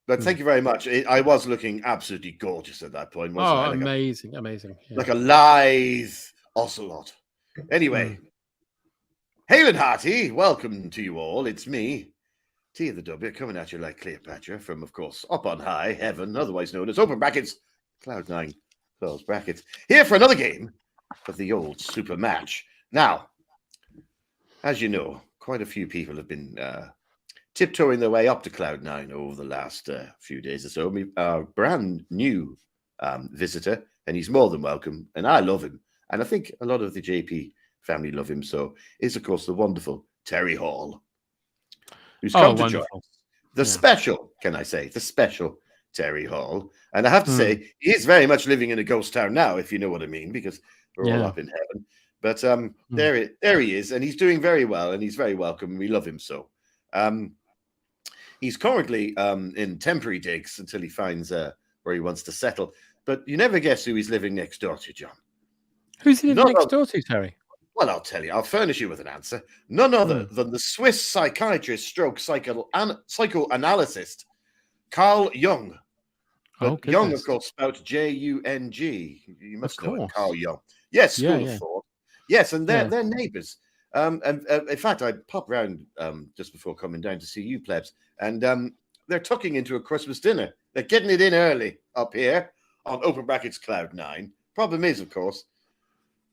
But thank you very much. I was looking absolutely gorgeous at that point. Wasn't I? Amazing. Yeah. Like a lithe ocelot. Anyway, hail and hearty, welcome to you all. It's me, T of the W, coming at you like Cleopatra from, of course, up on high, heaven, otherwise known as open brackets, Cloud 9, close brackets. Here for another game of the old super match. Now, as you know, quite a few people have been tiptoeing their way up to Cloud 9 over the last few days or so. Our brand new visitor, and he's more than welcome, and I love him. And I think a lot of the JP family love him, so is, of course, the wonderful Terry Hall. who's Oh, come to join wonderful. us. The special, can I say, the special Terry Hall. And I have to Hmm. say, he is very much living in a ghost town now, if you know what I mean, because we're all Yeah. up in heaven. But there he is, and he's doing very well, and he's very welcome, and we love him so. He's currently in temporary digs until he finds where he wants to settle. But you never guess who he's living next door to, John. Who's he living None next of- door to, Terry? Well, I'll tell you. I'll furnish you with an answer. None other than the Swiss psychiatrist stroke psychoanalyst, Carl Jung. But Jung, goodness. of course, spelled J-U-N-G. You must know him, course. Carl Jung. Yes, Yeah, School yeah. of Thought. Yes, and they're Yeah. neighbours. And in fact, I popped round just before coming down to see you, plebs, and they're tucking into a Christmas dinner. They're getting it in early up here on open brackets Cloud 9. Problem is, of course,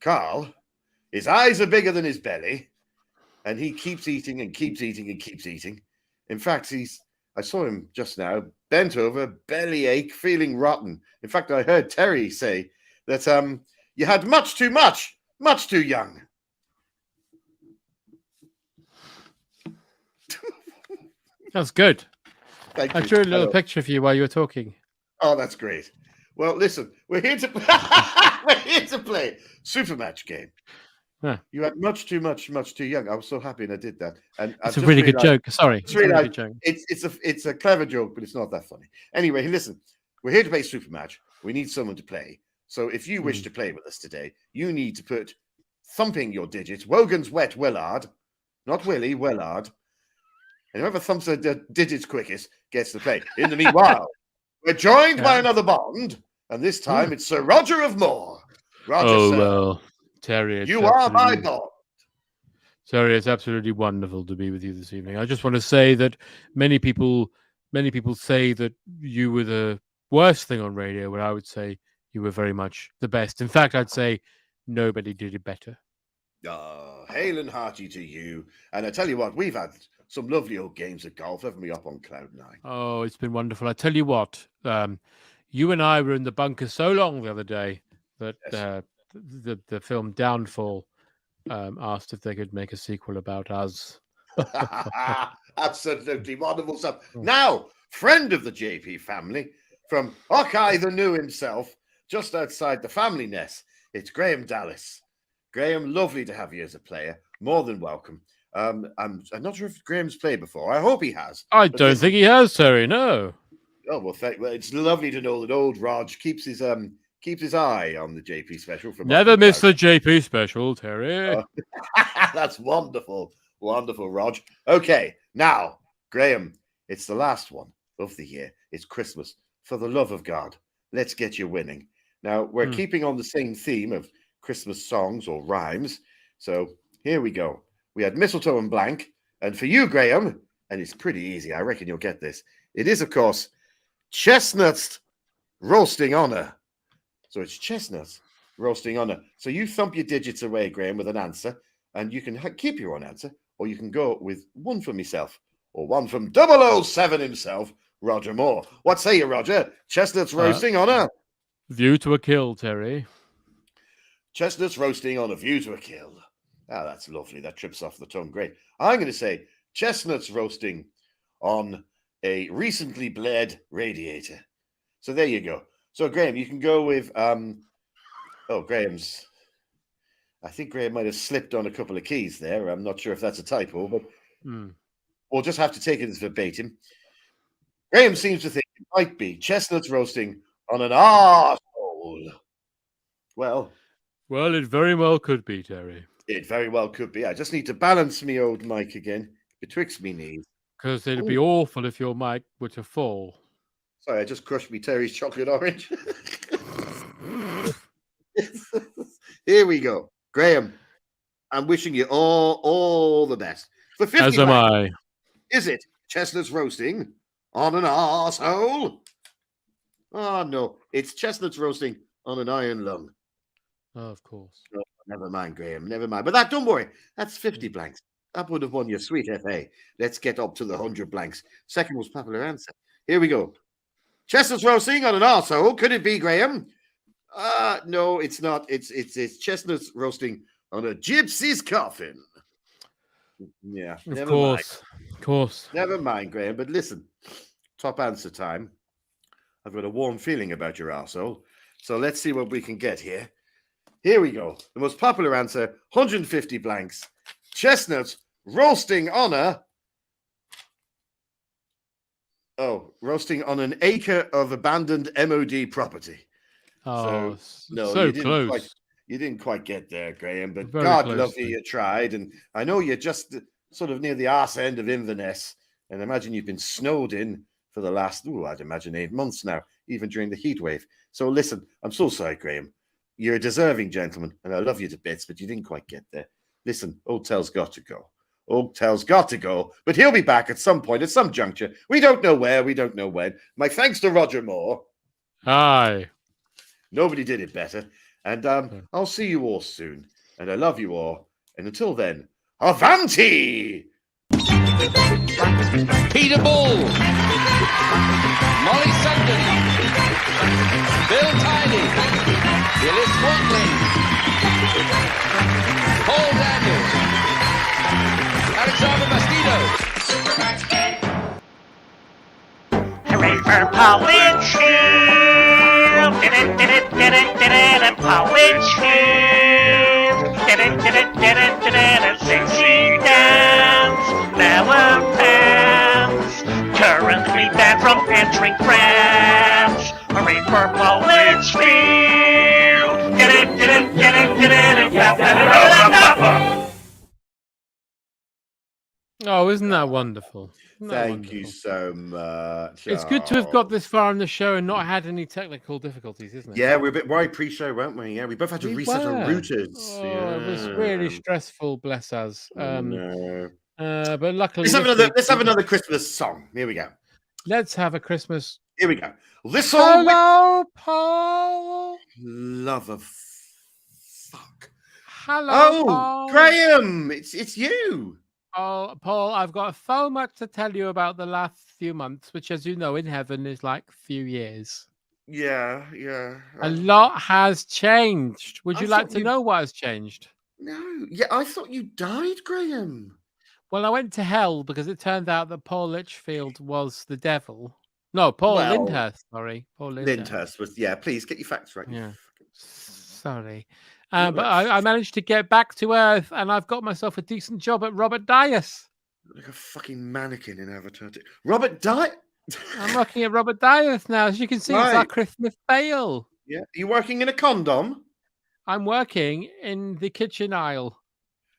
Carl, his eyes are bigger than his belly, and he keeps eating and keeps eating and keeps eating. In fact, I saw him just now, bent over, bellyache, feeling rotten. In fact, I heard Terry say that you had much too young. That's good. Thank I you. drew a little Hello. picture for you while you were talking. Oh, that's great. Well, listen, we're here to play Super Match game. Yeah. You had much too young. I was so happy, and I did that. And It's a really good joke. Sorry. It's really really good joke. It's a clever joke, but it's not that funny. Anyway, listen, we're here to play Super Match. We need someone to play. So if you wish to play with us today, you need to put thumping your digits. Wogan's wet Willard, not Willie, Willard. And whoever thumps the digits quickest gets to play. In the meanwhile, we're joined by another Bond, and this time it's Sir Roger of Moore. Roger, sir, well, Terry. you are my Bond. Terry, it's absolutely wonderful to be with you this evening. I just want to say that many people say that you were the worst thing on radio, but I would say you were very much the best. In fact, I'd say nobody did it better. Hail and hearty to you. And I tell you what, we've had some lovely old games of golf, haven't we, up on Cloud 9? Oh, it's been wonderful. I tell you what, you and I were in the bunker so long the other day that the film Downfall asked if they could make a sequel about us. Absolutely wonderful stuff. Now, friend of the JP family, from Hawkeye the New himself, just outside the family nest, it's Graham Dallas. Graham, lovely to have you as a player. More than welcome. I'm not sure if Graham's played before. I hope he has. I don't think he has, Terry. No. Oh well, it's lovely to know that old Rog keeps his eye on the JP special. From Never miss the JP special, Terry. That's wonderful, wonderful, Rog. Okay, now Graham, it's the last one of the year. It's Christmas. For the love of God, let's get you winning. Now we're keeping on the same theme of Christmas songs or rhymes. So here we go. We had mistletoe and blank, and for you, Graham, and it's pretty easy. I reckon you'll get this. It is, of course, chestnuts roasting honor. So it's chestnuts roasting honor. So you thump your digits away, Graham, with an answer, and you can keep your own answer, or you can go with one from myself, or one from 007 himself, Roger Moore. What say you, Roger? Chestnuts roasting honor? View to a kill, Terry. Chestnuts roasting on a view to a kill. Ah, that's lovely. That trips off the tongue. Great. I'm going to say chestnuts roasting on a recently bled radiator. So there you go. So Graham, you can go with Graham's. I think Graham might have slipped on a couple of keys there. I'm not sure if that's a typo, but we'll just have to take it as verbatim. Graham seems to think it might be chestnuts roasting on an arsehole. Well, it very well could be, Terry. It very well could be. I just need to balance me old mic again betwixt me knees. Because it'd be awful if your mic were to fall. Sorry, I just crushed me Terry's chocolate orange. Here we go. Graham, I'm wishing you all the best. For 50 As am I. Is it chestnuts roasting on an arsehole? Oh, no. It's chestnuts roasting on an iron lung. Oh, of course. No, never mind, Graham. Never mind. But don't worry. That's 50 blanks. That would have won your sweet FA. Let's get up to the 100 blanks. Second most popular answer. Here we go. Chestnuts roasting on an arsehole. Could it be, Graham? No, it's not. It's chestnuts roasting on a gypsy's coffin. Yeah, Of never mind. course. Never mind, Graham. But listen, top answer time. I've got a warm feeling about your arsehole. So let's see what we can get here. Here we go. The most popular answer, 150 blanks. Chestnuts roasting on a... Oh, roasting on an acre of abandoned MOD property. Oh, no, so you didn't quite. close. You didn't quite get there, Graham. But Very God close love you, thing. you tried, and I know you're just sort of near the arse end of Inverness, and I imagine you've been snowed in for the last, I'd imagine 8 months now, even during the heat wave. So listen, I'm so sorry, Graham. You're a deserving gentleman, and I love you to bits, but you didn't quite get there. Listen, Old Tell's got to go. Old Tell's got to go, but he'll be back at some point, at some juncture. We don't know where, we don't know when. My thanks to Roger Moore. Aye. Nobody did it better. And I'll see you all soon. And I love you all. And until then, Avanti! Peter Bull, Molly Sugden, Bill Tiley, Willis Watling, Paul Daniels, Alexander Bastido. Hooray for Paul Litchfield! Paul Litchfield! Sexy dance, now a pants, currently banned from entering France. Hooray for Paul Litchfield! Oh, isn't that wonderful? Thank you so much. It's good to have got this far in the show and not had any technical difficulties, isn't it? Yeah, we're a bit worried pre-show, weren't we? Yeah, we both had to reset our routers. Oh, it was really stressful, bless us. No. But luckily, let's have another Christmas song. Here we go. Let's have a Christmas. Here we go. Hello, Paul. Love of fuck. Hello, Paul. Graham, it's you. Oh, Paul, I've got so much to tell you about the last few months, which, as you know, in heaven is like a few years. Yeah. A lot has changed. Would I you like thought to know what has changed? No. Yeah, I thought you died, Graham. Well, I went to hell because it turned out that Paul Litchfield was the devil. No, Paul Lyndhurst. Sorry, Paul Lyndhurst was. Yeah, please get your facts right. Yeah. Sorry. But I managed to get back to Earth, and I've got myself a decent job at Robert Dias. Like a fucking mannequin in Avatar. Robert Dias? I'm working at Robert Dias now. As you can see, it's our Christmas fail. Yeah. Are you working in a condom? I'm working in the kitchen aisle.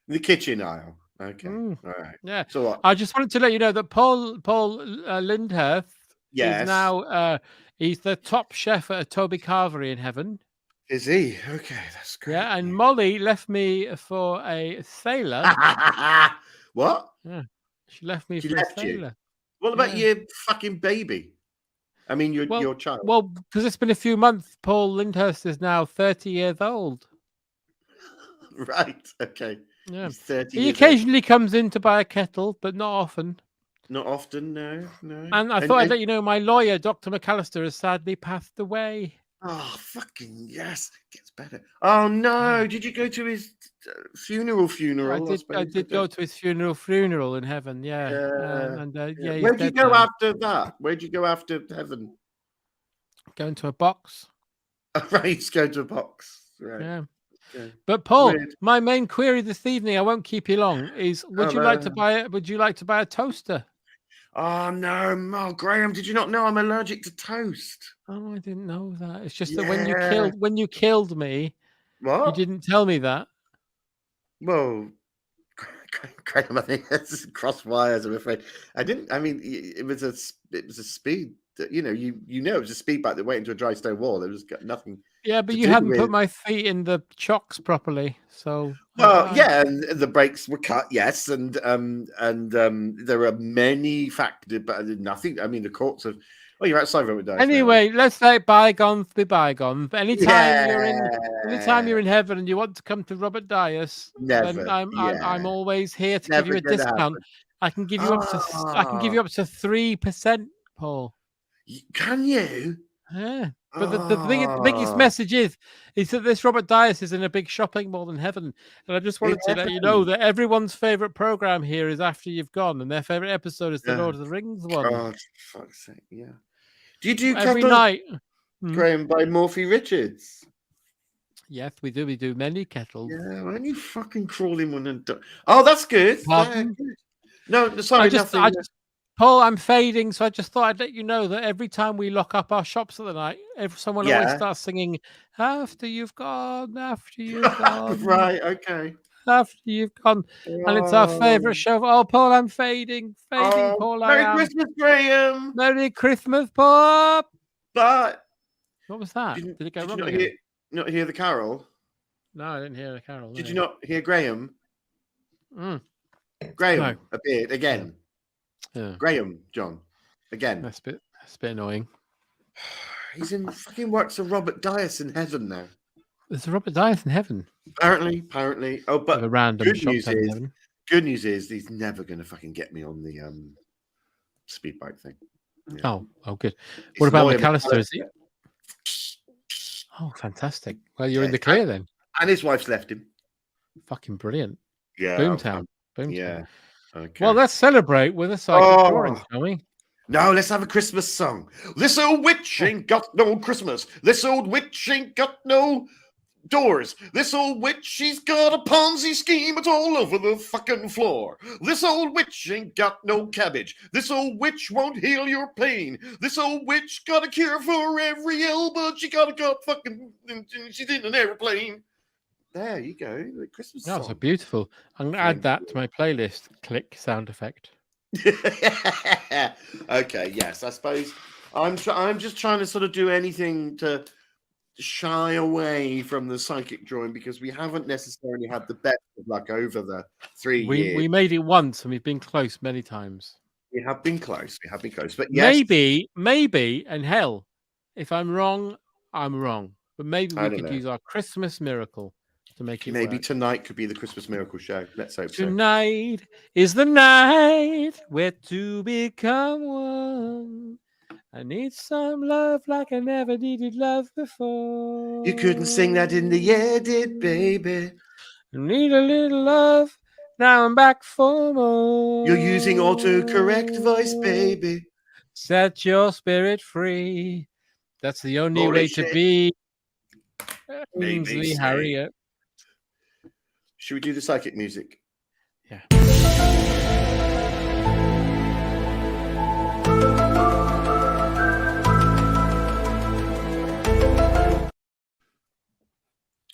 The kitchen aisle. Okay. All right. Yeah. So what? I just wanted to let you know that Paul Lyndhurst is now he's the top chef at a Toby Carvery in heaven. Is he? Okay, that's great. Yeah, and Molly left me for a sailor. What? Yeah, she left me for a sailor. What about your fucking baby? I mean, your child. Well, because it's been a few months, Paul Lyndhurst is now 30 years old. Right. Okay. Yeah. He's 30 He years occasionally old. comes in to buy a kettle, but not often. Not often, no. And I thought I'd let you know my lawyer, Dr. McAllister, has sadly passed away. Oh, fucking yes. It gets better. Oh, no. Did you go to his funeral? I did go to his funeral in heaven, yeah. Where'd you go after that? Where'd you go after heaven? Going to a box. Right, he's going to a box. Right. Yeah. Okay. But Paul, my main query this evening, I won't keep you long, is would you like to buy a toaster? Oh no, Graham, did you not know I'm allergic to toast? Oh, I didn't know that. It's just that when you killed me, what? You didn't tell me that. Well, Graham, I think that's cross wires, I'm afraid. I didn't. I mean, it was a speed. You know, it was a speed bike that went into a dry stone wall. There was nothing. Yeah, but you hadn't put my feet in the chocks properly, so. Well, yeah, and the brakes were cut, yes, and there are many factors, but nothing. I mean, the courts have. Oh, you're outside Robert Dias. Anyway, let's let bygones be bygones. Anytime you're in heaven and you want to come to Robert Dias, then I'm always here to give you a discount. I can give you up to 3%, Paul. Can you? Yeah. But the biggest message is that this Robert Dias is in a big shopping mall in heaven. And I just wanted to let you know that everyone's favourite programme here is After You've Gone, and their favourite episode is the Lord of the Rings one. God, for fuck's sake, yeah. Do you do every Kettle, night? Graham, by Morphy Richards? Yes, we do. We do many kettles. Yeah, why don't you fucking crawl in one and oh, that's good. Yeah, good. No, sorry, nothing. Paul, I'm fading, so I just thought I'd let you know that every time we lock up our shops at the night, someone always starts singing "After You've Gone, After You've Gone." Right, okay. After You've Gone, and it's our favourite show. Oh, Paul, I'm fading, Paul. Merry Christmas, Graham. Merry Christmas, Paul. But what was that? Did it go wrong you again? not hear the carol? No, I didn't hear the carol. Did you not hear Graham? Graham appeared again. Yeah. Graham, John, again. That's a bit annoying. He's in fucking works of Robert Dias in heaven now. There's a Robert Dias in heaven. Apparently. Oh, but a random good news is he's never going to fucking get me on the speed bike thing. Yeah. Oh, good. What about McAllister? Is he? Oh, fantastic. Well, you're in the clear then. And his wife's left him. Fucking brilliant. Yeah. Boomtown. Yeah. Okay. Well, let's celebrate with a psychic drawing, shall we? No, let's have a Christmas song. This old witch ain't got no Christmas. This old witch ain't got no doors. This old witch, she's got a Ponzi scheme. It's all over the fucking floor. This old witch ain't got no cabbage. This old witch won't heal your pain. This old witch got a cure for every ill, but she got fucking, she's in an airplane. There you go. The Christmas song. That's so beautiful. I'm going to add that to my playlist. Click sound effect. Okay, yes, I suppose I'm just trying to sort of do anything to shy away from the psychic drawing because we haven't necessarily had the best of luck over the 3 years. We made it once and we've been close many times. We have been close. But yes, maybe, and hell, if I'm wrong, I'm wrong. But maybe we could use our Christmas miracle to make it maybe work. Tonight could be the Christmas miracle show. Let's hope so. Tonight is the night where two become one. I need some love like I never needed love before. You couldn't sing that in the air, did baby? I need a little love. Now I'm back for more. You're using autocorrect voice, baby. Set your spirit free. That's the only way to be. Ainsley Harriet. Should we do the psychic music? Yeah.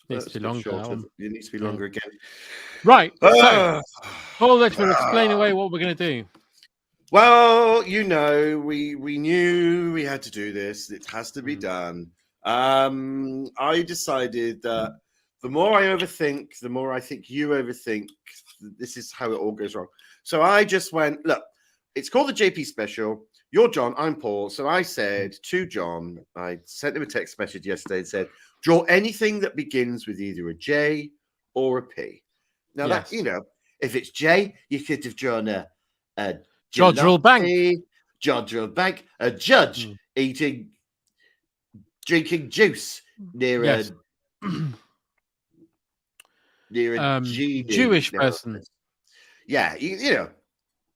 Needs to be longer. It needs to be longer again. Right. So, Paul, let's explain away what we're going to do. Well, we knew we had to do this. It has to be done. I decided that the more I overthink, the more I think you overthink. This is how it all goes wrong. So I just went, look, it's called the JP special. You're John, I'm Paul. So I said to John, I sent him a text message yesterday and said, draw anything that begins with either a J or a P. Now that, if it's J, you could have drawn a Jodrell Bank. Jodrell Bank, a judge drinking juice near a Jewish person. Yeah,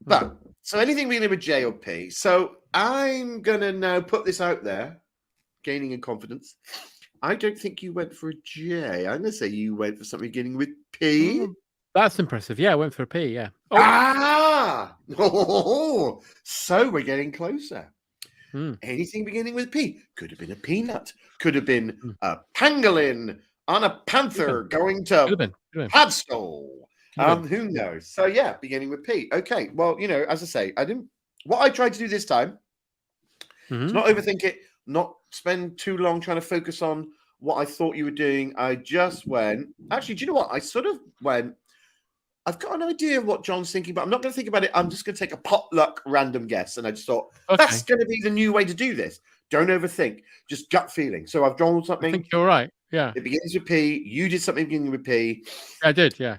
But so anything beginning with J or P. So I'm gonna now put this out there, gaining in confidence. I don't think you went for a J. I'm gonna say you went for something beginning with P. That's impressive. Yeah, I went for a P. Yeah. So we're getting closer. Anything beginning with P could have been a peanut. Could have been a pangolin on a panther going to Padstow. Who knows? So yeah, beginning with P. Okay. Well, as I say, what I tried to do this time is not overthink it, not spend too long trying to focus on what I thought you were doing. I just went, actually, do you know what? I sort of went, I've got an idea of what John's thinking, but I'm not going to think about it. I'm just going to take a potluck random guess. And I just thought, that's going to be the new way to do this. Don't overthink. Just gut feeling. So I've drawn something. I think you're right. Yeah. It begins with P. You did something beginning with P. I did, yeah.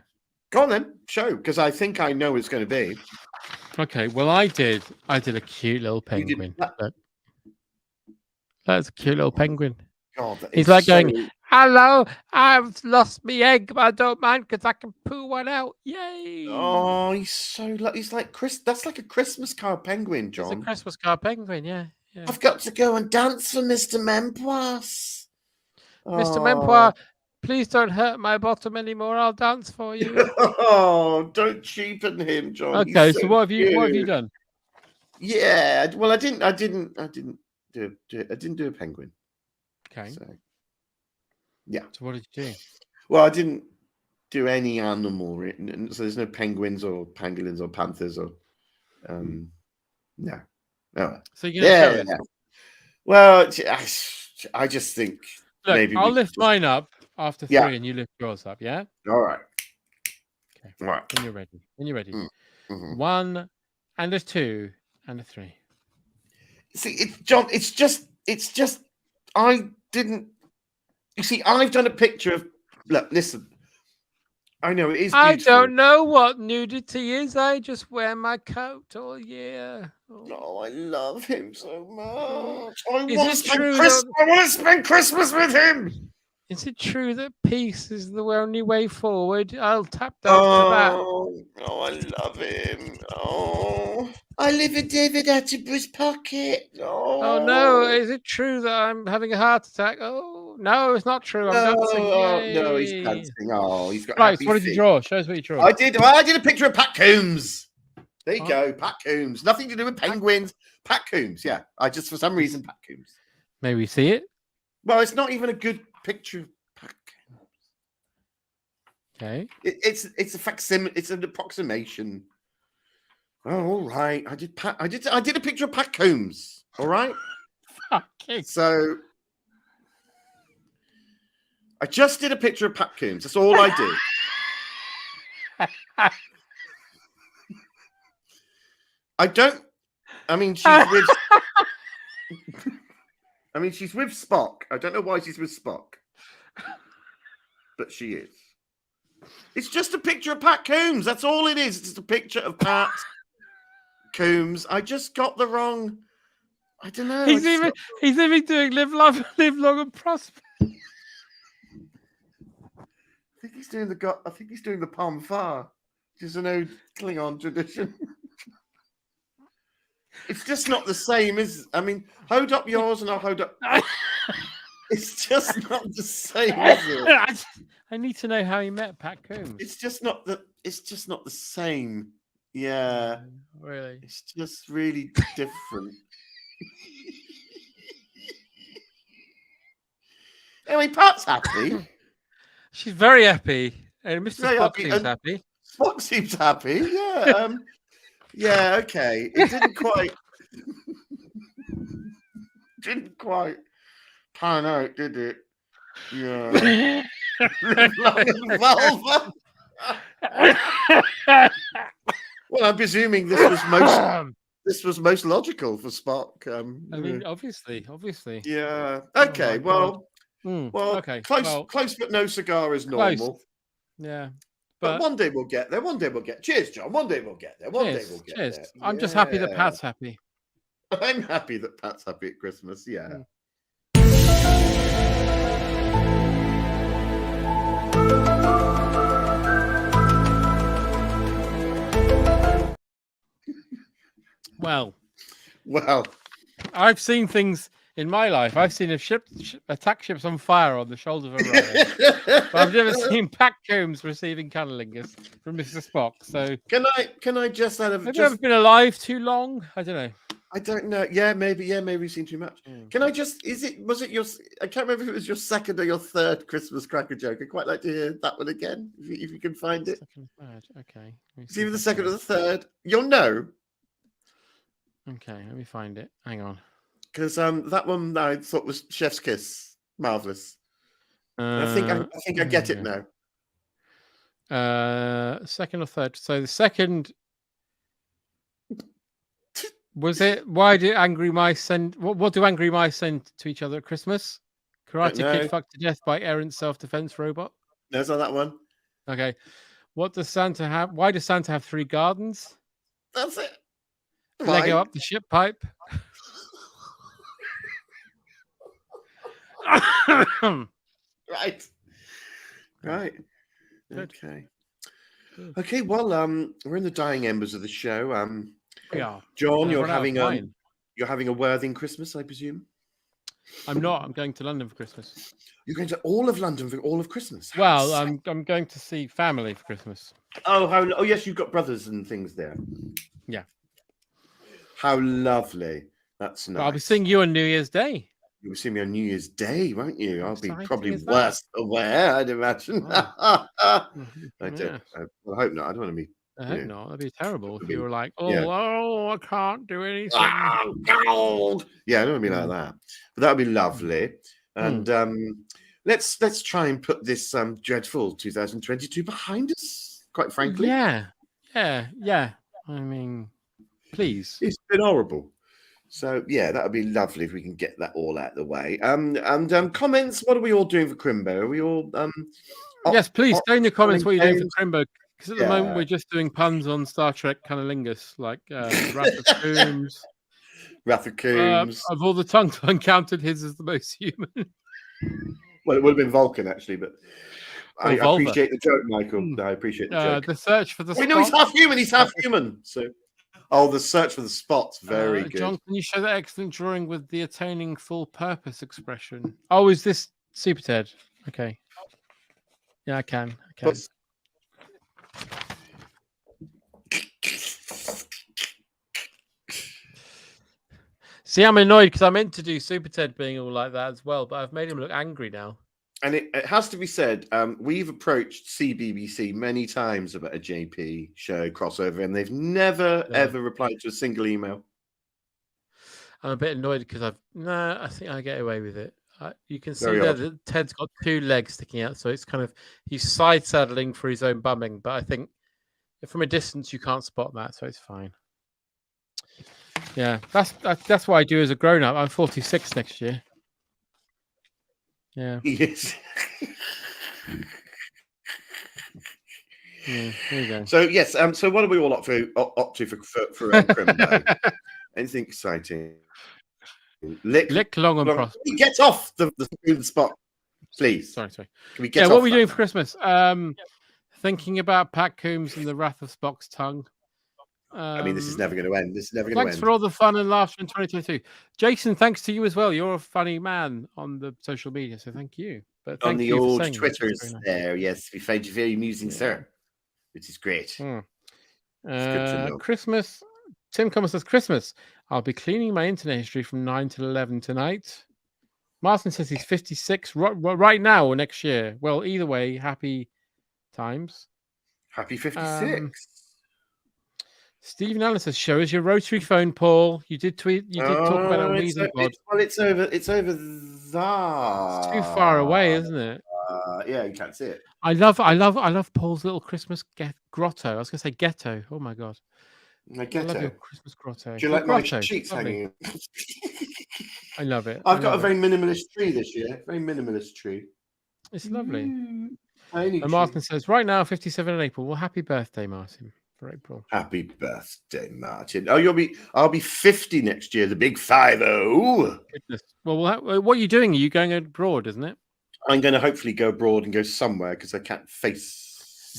Go on then. Show, because I think I know what it's going to be. Okay. Well, I did a cute little penguin. That's a cute little penguin. God, that He's is like so... going, "Hello, I've lost my egg, but I don't mind because I can poo one out. Yay!" Oh, he's like Chris. That's like a Christmas card penguin, It's a John. Christmas card penguin, yeah. I've got to go and dance for Mr. Mempois. Mr. Oh. Mempois, please don't hurt my bottom anymore. I'll dance for you. Oh, don't cheapen him, John. Okay, He's so so what have you cute. done? Yeah, well, I didn't do a penguin. Okay. So, yeah. So what did you do? Well, I didn't do any animal written, so there's no penguins or pangolins or panthers or no. So you're gonna show us? Well, I just think Look, maybe I'll we lift just... mine up after 3, Yeah. and you lift yours up. Yeah. All right. Okay. All right. When you're ready. When you're ready. Mhm. 1 and a 2 and a 3. See, John, it's just I didn't. You see, I've done a picture of. Look, listen. I know it is. I Beautiful. don't know what nudity is. I just wear my coat all year. Oh, I love him so much. Is it true I want to spend Christmas with him. Is it true that peace is the only way forward? I'll tap dance to that. Oh, I love him. Oh, I live in David Attenborough's pocket. Oh no! Is it true that I'm having a heart attack? Oh no, it's not true. I'm dancing. No, he's Yay. dancing. Oh, he's got. Right. happy So what did you feet. draw? Show us what you drew. I did a picture of Pat Coombs. There you Oh. go, Pat Coombs. Nothing to do with penguins. Pat Coombs. Yeah, I just for some reason Pat Coombs. May we see it? Well, it's not even a good picture of Pat Coombs. Okay. It's a facsimile. It's an approximation. Oh, all right. I did a picture of Pat Coombs. All right. Okay. So I just did a picture of Pat Coombs. That's all I did. I mean, she's with. She's with Spock. I don't know why she's with Spock, but she is. It's just a picture of Pat Coombs. That's all it is. It's just a picture of Pat Coombs. I just got the wrong. I don't know. He's even doing live long and prosper. I think he's doing the Palm Far, which is an old Klingon tradition. It's just not the same, hold up yours and I'll hold up. It's just not the same, is it? I need to know how he met Pat Coombs. It's just not the same. Yeah. Really? It's just really different. Anyway, Pat's happy. She's very happy. And Mr. Very Spock happy, seems and- happy. Spock seems happy. Yeah. Yeah, okay. It didn't quite pan out, did it? Yeah. Vulva. Well, I'm presuming this was most logical for Spock. Obviously. Yeah. Oh Okay. my Well. God. Well. Okay. Close, but no cigar is Close. normal. Yeah. But one day we'll get there. One day we'll get. Cheers, John. One day we'll get there. One day we'll get Cheers. there. I'm just happy that Yeah. Pat's happy. I'm happy that Pat's happy at Christmas. Yeah. Well, I've seen things in my life. I've seen attack ships on fire on the shoulders of Orion. But I've never seen Pat Coombs receiving cunnilingus from Mr. Spock. So can I just add maybe I've been alive too long. I don't know. I don't know. Yeah, maybe we've seen too much. Can I just? Was it your? I can't remember if it was your second or your third Christmas cracker joke. I'd quite like to hear that one again if you can find it. Second, third. Okay. It's either the second or the third. You'll know. Okay, let me find it. Hang on. Because that one I thought was Chef's Kiss. Marvelous. I think I get it now. Second or third. So the second was it? Why do angry mice send? What do angry mice send to each other at Christmas? Karate Kid fucked to death by errant self-defense robot. No, it's not that one. Okay. What does Santa have? Why does Santa have 3 gardens? That's it. Lego up the ship pipe. Right. Right. Good. Okay. Good. Okay. Well, we're in the dying embers of the show. We are. John, I've run out of wine. you're having a Worthing Christmas, I presume. I'm not. I'm going to London for Christmas. You're going to all of London for all of Christmas. How Well, exciting. I'm going to see family for Christmas. Oh, yes, you've got brothers and things there. Yeah. How lovely. That's nice. But I'll be seeing you on New Year's Day. You'll see me on New Year's Day, won't you? I'll be Exciting probably as that. worse aware, I'd imagine. Oh. I Yes. hope not. I don't want to be. I hope not. That'd be terrible if you were like, Yeah. I can't do anything. Oh, God. Yeah, I don't want to be like that. But that would be lovely. And let's try and put this dreadful 2022 behind us, quite frankly. Yeah. I mean, please. It's been horrible. So yeah, that would be lovely if we can get that all out of the way. And comments. What are we all doing for Crimbo? Are we all yes, please say in the comments what you're doing games? for Crimbo. Because at the moment we're just doing puns on Star Trek Cunnilingus, like Wrath of Coombs. Wrath of Coombs. Of all the tongues I've encountered, his is the most human. Well, it would have been Vulcan actually, but I Vulva. appreciate the joke, Michael. I appreciate the joke. The search for the Wait, no, he's spot. half human. He's half human. So, the search for the spots. Very good. John, can you show that excellent drawing with the attaining full purpose expression? Oh, is this Super Ted? Okay. Yeah, I can. See, I'm annoyed because I meant to do Super Ted being all like that as well, but I've made him look angry now. And it has to be said, we've approached CBBC many times about a JP show crossover, and they've never, ever replied to a single email. I'm a bit annoyed because I think I get away with it. You can see Very there odd. that Ted's got two legs sticking out, so it's kind of he's side saddling for his own bumming. But I think from a distance you can't spot that, so it's fine. Yeah, that's what I do as a grown up. I'm 46 next year. Yeah. Yes. Yeah, there you go. So yes. So what are we all up to for Crimbo? Anything exciting? Lick long and prosper. Can we get off the spot, please? Sorry. Can we get what off are we that doing now? for Christmas? Thinking about Pat Coombs and the Wrath of Spock's tongue. I mean, this is never going to end. This is never going to end. Thanks for all the fun and laughter in 2022. Jason, thanks to you as well. You're a funny man on the social media, so thank you. But thank On the you for old saying that. Twitters That's very nice. there, yes, we find you very amusing, sir, which is great. Mm. It's good to know. Christmas. Tim Comer says, Christmas. I'll be cleaning my internet history from 9 till 11 tonight. Martin says he's 56 right now or next year. Well, either way, happy times. Happy 56. Stephen Allen says, show us your rotary phone, Paul. You did talk about it on Weasel Pod. It's over there. It's too far away, isn't it? Yeah, you can't see it. I love Paul's little Christmas grotto. I was going to say ghetto. Oh my god. My ghetto. I love your Christmas grotto. Do you like grotto. my sheets hanging? I love it. I've got a very minimalist tree this year. Very minimalist tree. It's lovely. And Martin says, right now, 57 in April. Well, happy birthday, Martin, for April. Happy birthday, Martin. Oh, I'll be 50 next year. The big 5-0. Goodness. Well, what are you doing? Are you going abroad, isn't it? I'm going to hopefully go abroad and go somewhere because I can't face.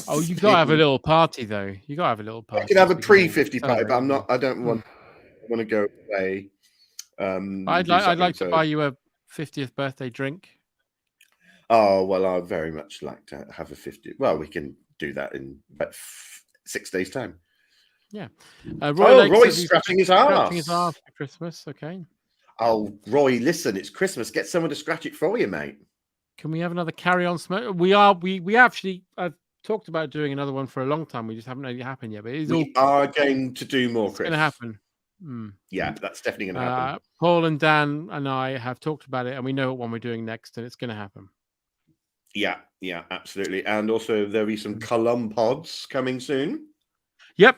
Oh, you got to have a little party though. You got to have a little party. I could have a pre-50 party, but I'm not. I don't want. I want to go away. I'd like to buy you a 50th birthday drink. Oh well, I'd very much like to have a 50. Well, we can do that in about 6 days' time. Yeah. Roy's scratching his arse. Scratching his arse for Christmas. Okay. Oh, Roy, listen, it's Christmas. Get someone to scratch it for you, mate. Can we have another carry-on smoke? We actually. I've talked about doing another one for a long time. We just haven't made it happen yet. But we are going to do more, Chris. It's going to happen. Yeah, that's definitely going to happen. Paul and Dan and I have talked about it, and we know what one we're doing next, and it's going to happen. Yeah, absolutely. And also there'll be some Column pods coming soon. Yep.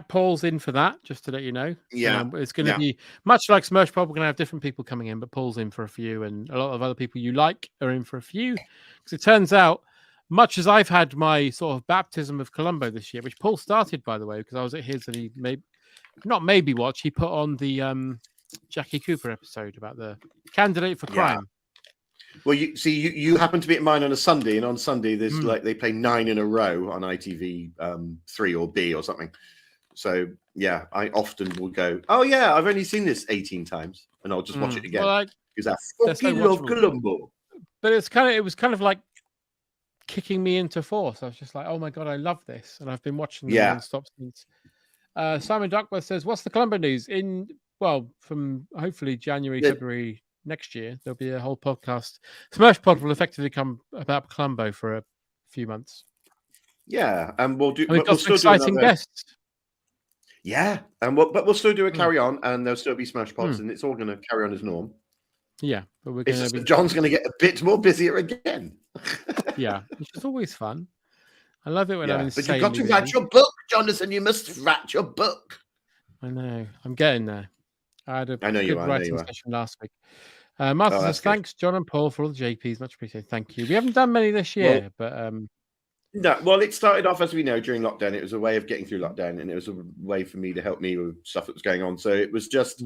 Paul's in for that, just to let you know. Yeah, it's going to be much like Smirch Pod. We're going to have different people coming in, but Paul's in for a few, and a lot of other people you like are in for a few. Because it turns out, much as I've had my sort of baptism of Columbo this year, which Paul started, by the way, because I was at his, and he put on the Jackie Cooper episode about the candidate for crime. Well, you happen to be at mine on a Sunday, and on Sunday there's like they play 9 in a row on ITV 3 or B or something. So yeah, I often will go, oh yeah, I've only seen this 18 times, and I'll just watch it again because I fucking love Columbo. But it was kind of like kicking me into force. I was just like, oh my god, I love this, and I've been watching them non-stop since. Simon Duckworth says, "What's the Columbo news?" From hopefully January, February next year, there'll be a whole podcast. Smash Pod will effectively come about Columbo for a few months. Yeah, and we'll do. And we've got some exciting guests. Yeah, but we'll still do a carry on, and there'll still be Smash Pods, and it's all going to carry on as norm. Yeah, but we're going to. John's going to get a bit more busier again. Yeah, which is always fun. I love it when I'm insane. But you've got to write your book, Jonathan. You must write your book. I know. I'm getting there. I had a good writing session last week. Martha says, thanks, John and Paul, for all the JPs. Much appreciated. Thank you. We haven't done many this year, but... No, well, it started off, as we know, during lockdown. It was a way of getting through lockdown, and it was a way for me to help me with stuff that was going on. So it was just...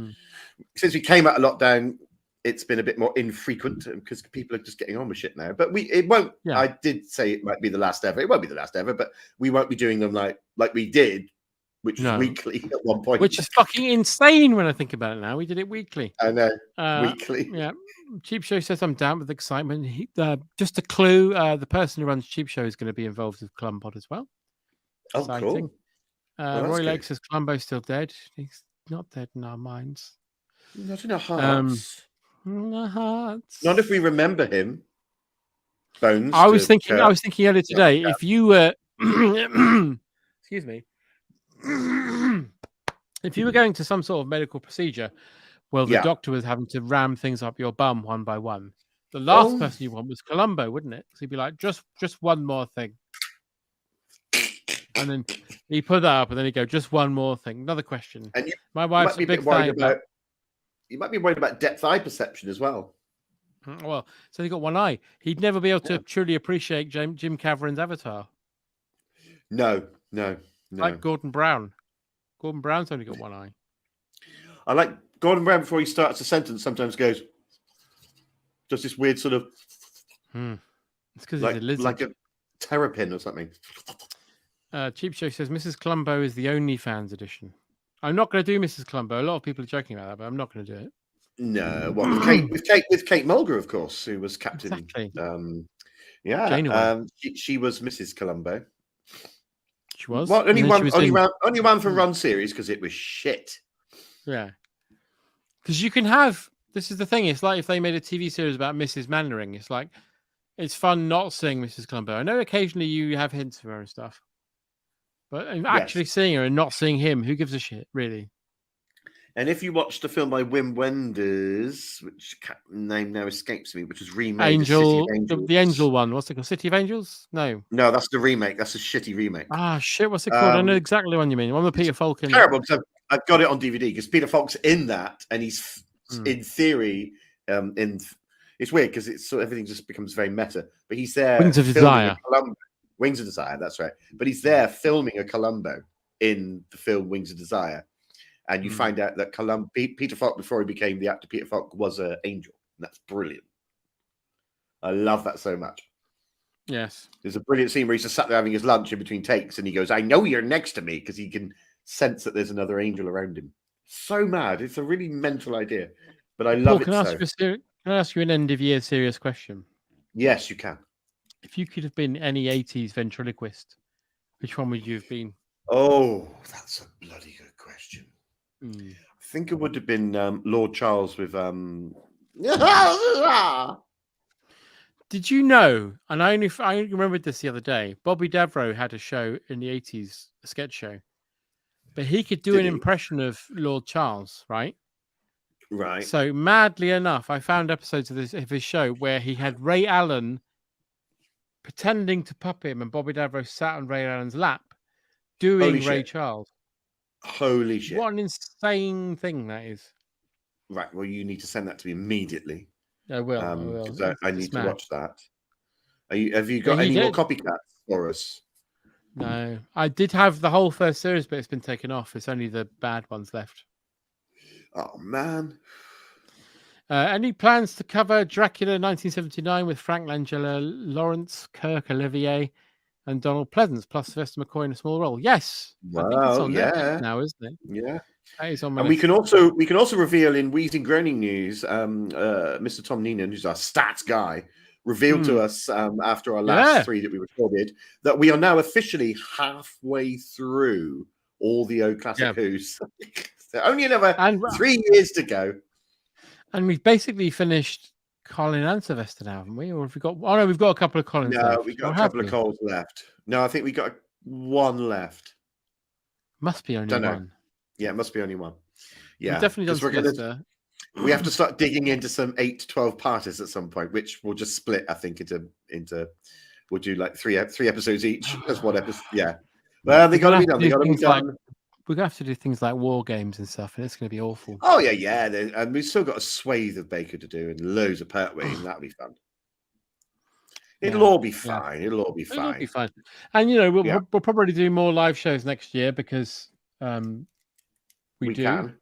Since we came out of lockdown, it's been a bit more infrequent because people are just getting on with shit now. But it won't... Yeah. I did say it might be the last ever. It won't be the last ever, but we won't be doing them like we did, which was weekly at one point. Which is fucking insane when I think about it now. We did it weekly. I know, weekly. Yeah. Cheap Show says, I'm down with excitement. Just a clue, the person who runs Cheap Show is going to be involved with Clumpod as well. Exciting. Cool. Roy Lake says, Columbo's still dead. He's not dead in our minds. Not in our hearts. Not if we remember him. Bones. I was thinking earlier today, if you were excuse me. If you were going to some sort of medical procedure, well, the doctor was having to ram things up your bum one by one. The last person you want was Columbo, wouldn't it? Because he'd be like, just one more thing. And then he put that up, and then he'd go, just one more thing. Another question. And my wife's a big fan about... You might be worried about depth eye perception as well. Well, so he got one eye. He'd never be able to truly appreciate Jim Cameron's Avatar. No. Like Gordon Brown. Gordon Brown's only got one eye. I like Gordon Brown before he starts a sentence. Sometimes goes just this weird sort of. It's because he's a lizard, like a terrapin or something. Cheap Show says Mrs. Columbo is the OnlyFans edition. I'm not going to do Mrs. Columbo. A lot of people are joking about that, but I'm not going to do it. No, with Kate Mulgrew, of course, who was captain. Exactly. She was Mrs. Columbo. She was. Well, only one for Run series because it was shit. Yeah, because you can have. This is the thing. It's like if they made a TV series about Mrs. Mannering. It's like it's fun not seeing Mrs. Columbo. I know occasionally you have hints of her and stuff, but actually seeing her and not seeing him, who gives a shit, really? And if you watch the film by Wim Wenders, which name now escapes me, which was remade, the Angel one. What's it called? City of Angels? No, that's the remake. That's a shitty remake. Ah, shit. What's it called? I know exactly the one you mean. One with Peter Falk in. Terrible. Because I've got it on DVD because Peter Falk's in that, and he's in theory. It's weird because it's everything just becomes very meta. But he's there. Wings of Desire. Wings of Desire. That's right. But he's there filming a Columbo in the film Wings of Desire. And you find out that Peter Falk, before he became the actor Peter Falk, was an angel. And that's brilliant. I love that so much. Yes. There's a brilliant scene where he's just sat there having his lunch in between takes, and he goes, I know you're next to me, because he can sense that there's another angel around him. So mad. It's a really mental idea. But I love it so. Can I ask you an end-of-year serious question? Yes, you can. If you could have been any 80s ventriloquist, which one would you have been? Oh, that's a bloody good question. I think it would have been Lord Charles with Did you know? And I remembered this the other day. Bobby Davro had a show in the 80s, a sketch show, but he could do an impression of Lord Charles, right? Right. So madly enough, I found episodes of his show where he had Ray Allen pretending to pup him, and Bobby Davro sat on Ray Allen's lap doing Ray Charles. Holy shit. What an insane thing that is. Right. Well, you need to send that to me immediately. I will. Because I need to watch that. Have you got any more copycats for us? No. I did have the whole first series, but it's been taken off. It's only the bad ones left. Oh, man. Any plans to cover Dracula 1979 with Frank Langella, Lawrence Kirk, Olivier, and Donald Pleasance, plus Sylvester McCoy in a small role? Yes, I think it's Well, on Netflix yeah, now, isn't it? yeah. That is on my And we list. can also reveal in Wheezing Groaning news, Mr. Tom Neenan, who's our stats guy, revealed to us after our last 3 that we recorded that we are now officially halfway through all the old classic Who's. So only another 3 years to go. And we've basically finished Colin and Sylvester now, haven't we? Or have we got? Oh no, we've got a couple of Collins left. No, we got a couple of Coles left. No, I think we got one left. Must be only one. Yeah, it must be only one. Yeah, we've definitely done Sylvester. We have to start digging into some 8 to 12 parters at some point, which we'll just split, I think, into we'll do like three episodes each as one episode. Yeah. Well, they got to be done. They got to be done. We're going to have to do things like war games and stuff, and it's going to be awful. Oh, yeah. And we've still got a swathe of Baker to do and loads of Pertwee, and that'll be fun. It'll all be fine. It'll all be fine. It'll be fine. And, we'll probably do more live shows next year because we do. Can.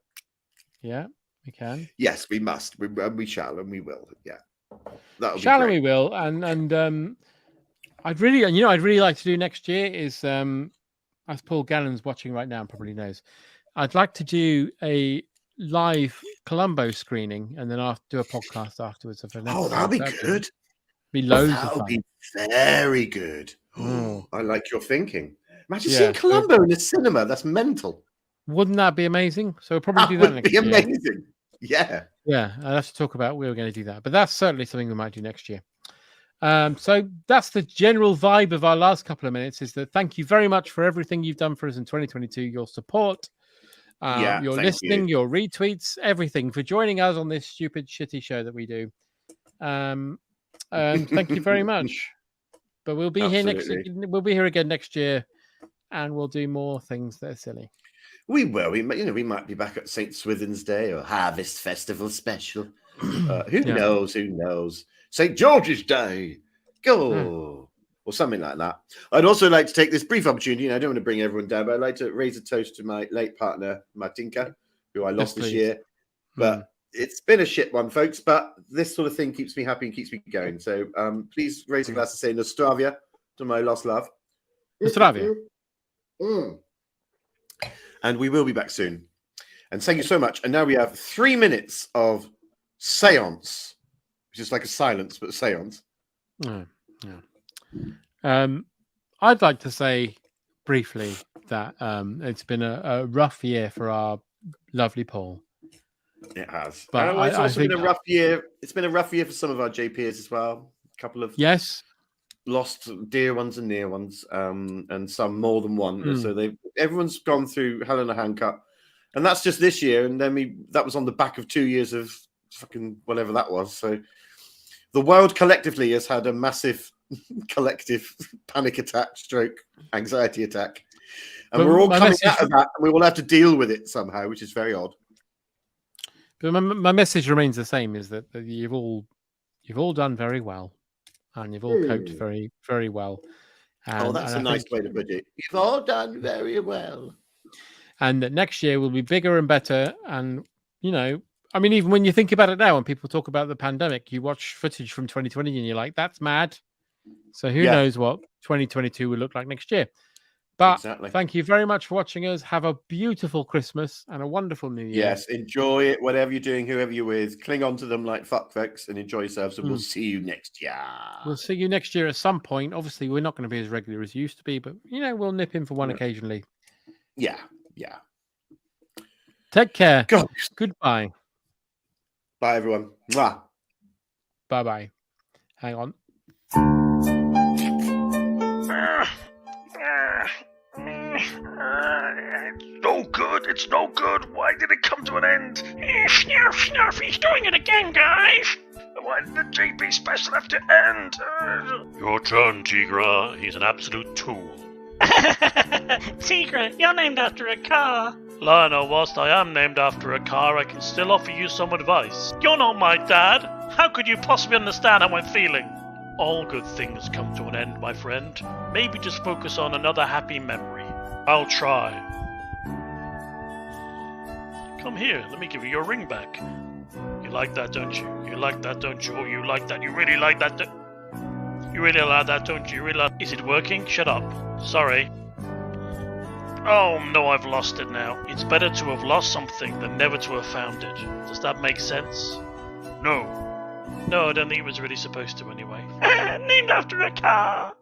Yeah, we can. Yes, we must. We shall, and we will. Yeah. That'll be great. And we will. And I'd really like to do next year is... as Paul Gannon's watching right now and probably knows, I'd like to do a live Columbo screening and then do a podcast afterwards. That'll be good. Be loads of fun. That'll be very good. I like your thinking. Imagine seeing Columbo in the cinema. That's mental. Wouldn't that be amazing? So we'll probably do that next year. That would be amazing. Yeah. Yeah, I'll have to talk about we were going to do that. But that's certainly something we might do next year. So that's the general vibe of our last couple of minutes, is that thank you very much for everything you've done for us in 2022, your support, your listening, your retweets, everything, for joining us on this stupid, shitty show that we do. And thank you very much. But we'll be here we'll be here again next year, and we'll do more things that are silly. We will. We might be back at St. Swithin's Day or Harvest Festival special. Who knows? Who knows? St. George's Day, or something like that. I'd also like to take this brief opportunity, I don't want to bring everyone down, but I'd like to raise a toast to my late partner, Martinka, who I lost this year. But it's been a shit one, folks, but this sort of thing keeps me happy and keeps me going. So please raise a glass to say Nostravia to my lost love. Nostravia. And we will be back soon. And thank you so much. And now we have 3 minutes of seance, which is like a silence, but a seance. I'd like to say briefly that it's been a rough year for our lovely Paul. It has. But it's also been a rough year. It's been a rough year for some of our JPs as well. A couple of lost dear ones and near ones, and some more than one. So everyone's gone through hell in a handcuff, and that's just this year. And then that was on the back of 2 years of fucking whatever that was. So the world collectively has had a massive collective panic attack, stroke, anxiety attack, and we're all coming out of that, and we will have to deal with it somehow, which is very odd. But my message remains the same: is that you've all done very well, and you've all coped very, very well. And, that's a nice way to put it. You've all done very well, and that next year will be bigger and better. And I mean, even when you think about it now, when people talk about the pandemic, you watch footage from 2020 and you're like, that's mad. So who knows what 2022 will look like next year. But thank you very much for watching us. Have a beautiful Christmas and a wonderful New Year. Yes, enjoy it, whatever you're doing, whoever you're with. Cling on to them like fuck folks and enjoy yourselves. And we'll see you next year. We'll see you next year at some point. Obviously, we're not going to be as regular as you used to be, but, we'll nip in for one occasionally. Yeah. Take care. Goodbye. Bye, everyone. Mwah. Bye-bye. Hang on. It's no good. Why did it come to an end? Snarf, snarf, he's doing it again, guys. Why did the JP special have to end? Your turn, Tigra. He's an absolute tool. Tigra, you're named after a car. Lionel, whilst I am named after a car, I can still offer you some advice. You're not my dad. How could you possibly understand how I'm feeling? All good things come to an end, my friend. Maybe just focus on another happy memory. I'll try. Come here, let me give you your ring back. You like that, don't you? You like that, don't you? Oh, you like that. You really like that. You really like that, don't you? You really like... Is it working? Shut up. Sorry. Oh, no, I've lost it now. It's better to have lost something than never to have found it. Does that make sense? No. No, I don't think it was really supposed to anyway. Named after a car.